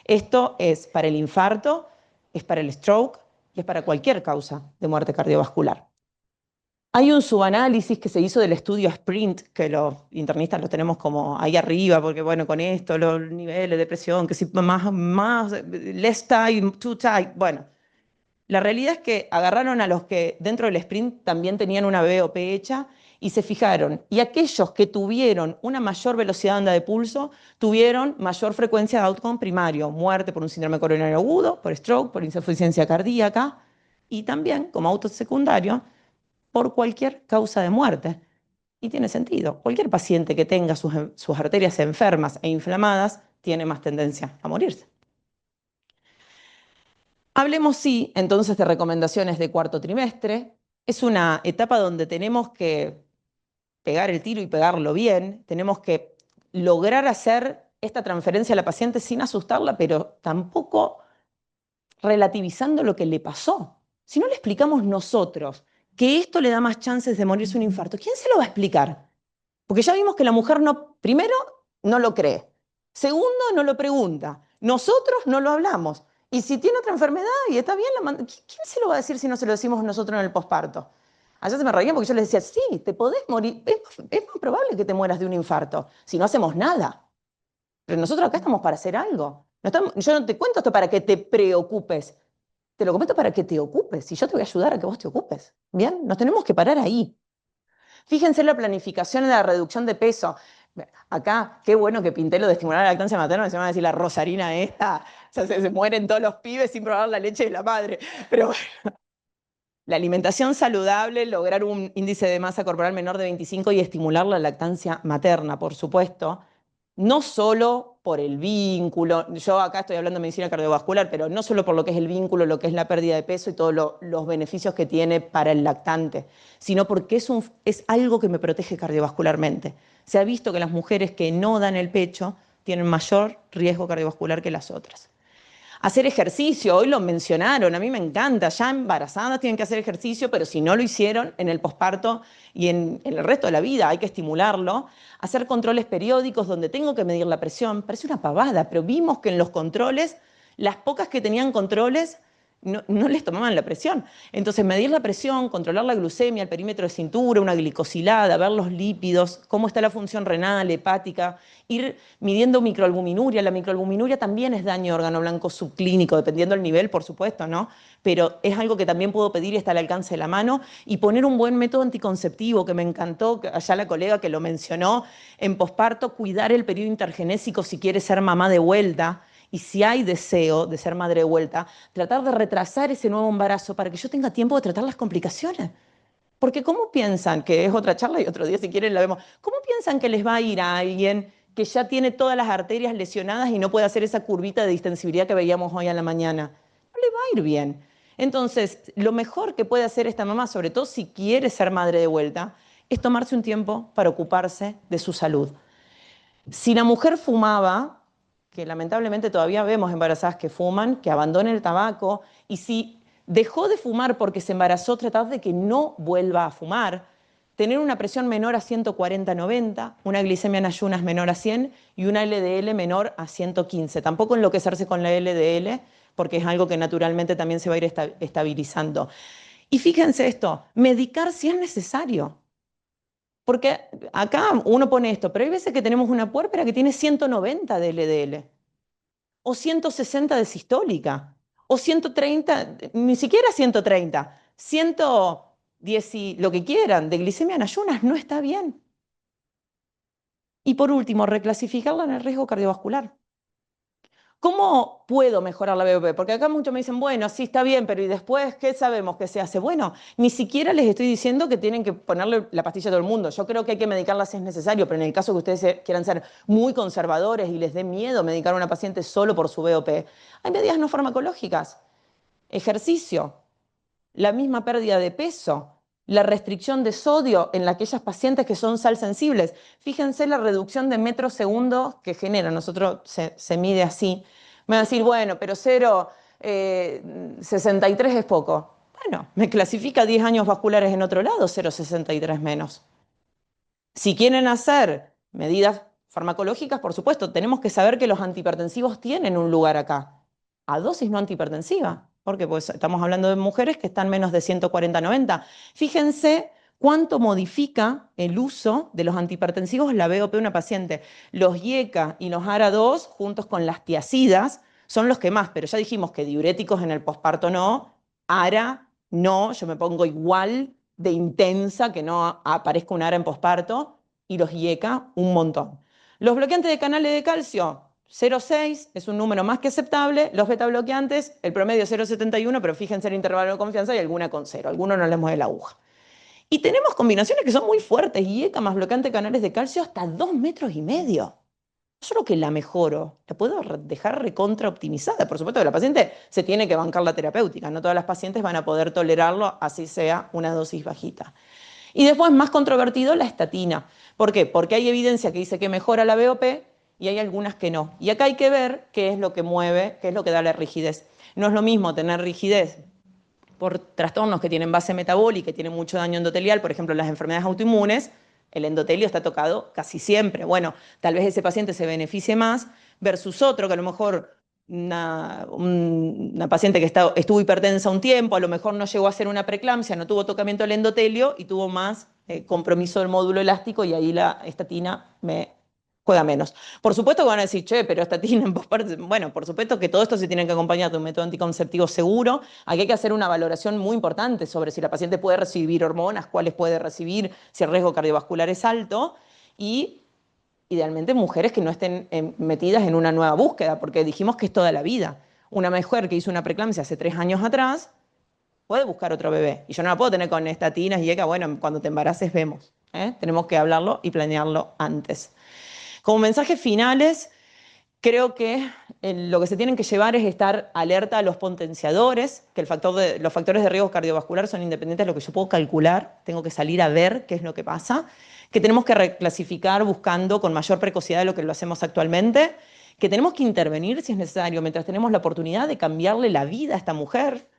Esto es para el infarto, es para el stroke y es para cualquier causa de muerte cardiovascular. Hay un subanálisis que se hizo del estudio SPRINT, que los internistas lo tenemos como ahí arriba, porque bueno, con esto, los niveles de presión, que si más, less tight, too tight, bueno. La realidad es que agarraron a los que dentro del sprint también tenían una BOP hecha y se fijaron. Y aquellos que tuvieron una mayor velocidad de onda de pulso tuvieron mayor frecuencia de outcome primario, muerte por un síndrome coronario agudo, por stroke, por insuficiencia cardíaca y también como auto secundario por cualquier causa de muerte. Y tiene sentido. Cualquier paciente que tenga sus arterias enfermas e inflamadas tiene más tendencia a morirse. Hablemos, sí, entonces de recomendaciones de cuarto trimestre. Es una etapa donde tenemos que pegar el tiro y pegarlo bien. Tenemos que lograr hacer esta transferencia a la paciente sin asustarla, pero tampoco relativizando lo que le pasó. Si no le explicamos nosotros que esto le da más chances de morirse un infarto, ¿quién se lo va a explicar? Porque ya vimos que la mujer primero, no lo cree. Segundo, no lo pregunta. Nosotros no lo hablamos. Y si tiene otra enfermedad y está bien, ¿quién se lo va a decir si no se lo decimos nosotros en el posparto? Allá se me reían porque yo les decía, sí, te podés morir, es más probable que te mueras de un infarto si no hacemos nada. Pero nosotros acá estamos para hacer algo. Yo no te cuento esto para que te preocupes, te lo comento para que te ocupes y yo te voy a ayudar a que vos te ocupes. ¿Bien? Nos tenemos que parar ahí. Fíjense la planificación de la reducción de peso. Acá, qué bueno que pinté lo de estimular la lactancia materna, se van a decir la rosarina esta, o sea, se mueren todos los pibes sin probar la leche de la madre. Pero bueno, la alimentación saludable, lograr un índice de masa corporal menor de 25 y estimular la lactancia materna, por supuesto. No solo por el vínculo, yo acá estoy hablando de medicina cardiovascular, pero no solo por lo que es el vínculo, lo que es la pérdida de peso y todos los beneficios que tiene para el lactante, sino porque es algo que me protege cardiovascularmente. Se ha visto que las mujeres que no dan el pecho tienen mayor riesgo cardiovascular que las otras. Hacer ejercicio, hoy lo mencionaron, a mí me encanta, ya embarazadas tienen que hacer ejercicio, pero si no lo hicieron en el posparto y en el resto de la vida hay que estimularlo. Hacer controles periódicos donde tengo que medir la presión, parece una pavada, pero vimos que en los controles, las pocas que tenían controles no les tomaban la presión. Entonces medir la presión, controlar la glucemia, el perímetro de cintura, una glicosilada, ver los lípidos, cómo está la función renal, hepática, ir midiendo microalbuminuria. La microalbuminuria también es daño de órgano blanco subclínico, dependiendo del nivel, por supuesto, ¿no? Pero es algo que también puedo pedir y está al alcance de la mano. Y poner un buen método anticonceptivo, que me encantó, allá la colega que lo mencionó, en posparto, cuidar el periodo intergenésico si quiere ser mamá de vuelta. Y si hay deseo de ser madre de vuelta, tratar de retrasar ese nuevo embarazo para que yo tenga tiempo de tratar las complicaciones. Porque ¿cómo piensan, que es otra charla y otro día si quieren la vemos, cómo piensan que les va a ir a alguien que ya tiene todas las arterias lesionadas y no puede hacer esa curvita de distensibilidad que veíamos hoy a la mañana? No le va a ir bien. Entonces, lo mejor que puede hacer esta mamá, sobre todo si quiere ser madre de vuelta, es tomarse un tiempo para ocuparse de su salud. Si la mujer fumaba, que lamentablemente todavía vemos embarazadas que fuman, que abandonen el tabaco, y si dejó de fumar porque se embarazó, tratar de que no vuelva a fumar, tener una presión menor a 140/90, una glicemia en ayunas menor a 100 y una LDL menor a 115. Tampoco enloquecerse con la LDL, porque es algo que naturalmente también se va a ir estabilizando. Y fíjense esto, medicar si es necesario. Porque acá uno pone esto, pero hay veces que tenemos una puérpera que tiene 190 de LDL, o 160 de sistólica, o 130, ni siquiera 130, 110, lo que quieran, de glicemia en ayunas, no está bien. Y por último, reclasificarla en el riesgo cardiovascular. ¿Cómo puedo mejorar la BOP? Porque acá muchos me dicen, bueno, sí está bien, pero ¿y después qué sabemos que se hace? Bueno, ni siquiera les estoy diciendo que tienen que ponerle la pastilla a todo el mundo. Yo creo que hay que medicarla si es necesario, pero en el caso que ustedes quieran ser muy conservadores y les dé miedo medicar a una paciente solo por su BOP, hay medidas no farmacológicas. Ejercicio, la misma pérdida de peso, la restricción de sodio en aquellas pacientes que son sal sensibles. Fíjense la reducción de metros segundo que genera, nosotros se mide así. Me van a decir, bueno, pero 0,63 es poco. Bueno, me clasifica 10 años vasculares en otro lado, 0,63 menos. Si quieren hacer medidas farmacológicas, por supuesto, tenemos que saber que los antihipertensivos tienen un lugar acá, a dosis no antihipertensiva. porque pues estamos hablando de mujeres que están menos de 140/90. Fíjense cuánto modifica el uso de los antihipertensivos la BOP de una paciente. Los IECA y los ARA2, juntos con las tiazidas, son los que más, pero ya dijimos que diuréticos en el posparto no, ARA no, yo me pongo igual de intensa que no aparezca un ARA en posparto, y los IECA un montón. Los bloqueantes de canales de calcio, 0,6 es un número más que aceptable. Los beta bloqueantes, el promedio 0,71, pero fíjense el intervalo de confianza y alguna con 0, algunos no les mueve la aguja. Y tenemos combinaciones que son muy fuertes, IECA más bloqueante de canales de calcio hasta 2,5 metros. No solo que la mejoro, la puedo dejar recontra optimizada. Por supuesto que la paciente se tiene que bancar la terapéutica, no todas las pacientes van a poder tolerarlo, así sea una dosis bajita. Y después, más controvertido, la estatina. ¿Por qué? Porque hay evidencia que dice que mejora la BOP y hay algunas que no. Y acá hay que ver qué es lo que mueve, qué es lo que da la rigidez. No es lo mismo tener rigidez por trastornos que tienen base metabólica y tienen mucho daño endotelial, por ejemplo, las enfermedades autoinmunes, el endotelio está tocado casi siempre. Bueno, tal vez ese paciente se beneficie más versus otro que a lo mejor una paciente que estuvo hipertensa un tiempo, a lo mejor no llegó a hacer una preeclampsia, no tuvo tocamiento del endotelio y tuvo más compromiso del módulo elástico y ahí la estatina me juega menos. Por supuesto que van a decir, che, pero estatina en posparto. Bueno, por supuesto que todo esto se tiene que acompañar de un método anticonceptivo seguro. Aquí hay que hacer una valoración muy importante sobre si la paciente puede recibir hormonas, cuáles puede recibir, si el riesgo cardiovascular es alto y idealmente mujeres que no estén metidas en una nueva búsqueda, porque dijimos que es toda la vida. Una mujer que hizo una preeclampsia hace 3 años atrás puede buscar otro bebé. Y yo no la puedo tener con estatinas y IECA, bueno, cuando te embaraces vemos. Tenemos que hablarlo y planearlo antes. Como mensajes finales, creo que lo que se tienen que llevar es estar alerta a los potenciadores, que los factores de riesgo cardiovascular son independientes de lo que yo puedo calcular, tengo que salir a ver qué es lo que pasa, que tenemos que reclasificar buscando con mayor precocidad de lo que lo hacemos actualmente, que tenemos que intervenir si es necesario, mientras tenemos la oportunidad de cambiarle la vida a esta mujer,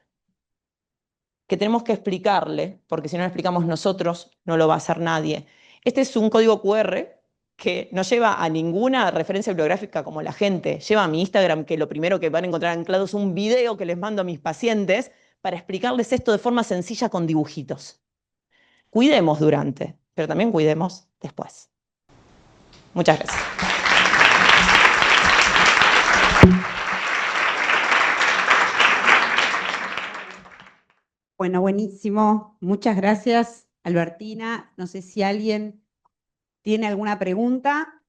que tenemos que explicarle, porque si no lo explicamos nosotros, no lo va a hacer nadie. Este es un código QR que no lleva a ninguna referencia bibliográfica como la gente, lleva a mi Instagram, que lo primero que van a encontrar anclado es un video que les mando a mis pacientes para explicarles esto de forma sencilla con dibujitos. Cuidemos durante, pero también cuidemos después. Muchas gracias. Bueno, buenísimo. Muchas gracias, Albertina. No sé si alguien tiene alguna pregunta.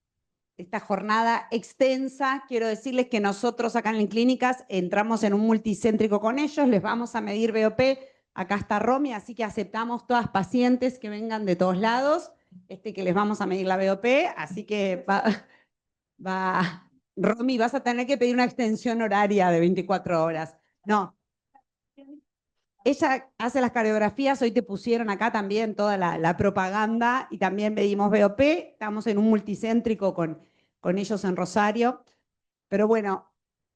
Esta jornada extensa, quiero decirles que nosotros acá en Clínicas entramos en un multicéntrico con ellos, les vamos a medir BOP. Acá está Romy, así que aceptamos todas pacientes que vengan de todos lados, que les vamos a medir la BOP, así que Romy, vas a tener que pedir una extensión horaria de 24 horas. No. Ella hace las coreografías, hoy te pusieron acá también toda la propaganda y también medimos BOP, estamos en un multicéntrico con ellos en Rosario. Pero bueno,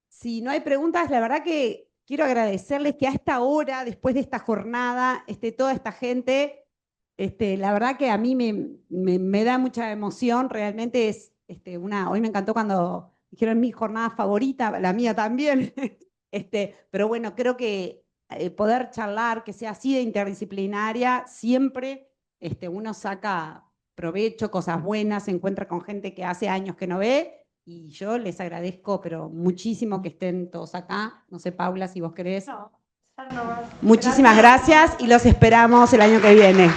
si no hay preguntas, la verdad que quiero agradecerles que a esta hora, después de esta jornada, toda esta gente, la verdad que a mí me da mucha emoción, realmente es hoy me encantó cuando dijeron mi jornada favorita, la mía también, pero bueno, creo que poder charlar, que sea así de interdisciplinaria, siempre uno saca provecho, cosas buenas, se encuentra con gente que hace años que no ve, y yo les agradezco, pero muchísimo que estén todos acá. No sé, Paula, si vos querés. No, Muchísimas gracias y los esperamos el año que viene.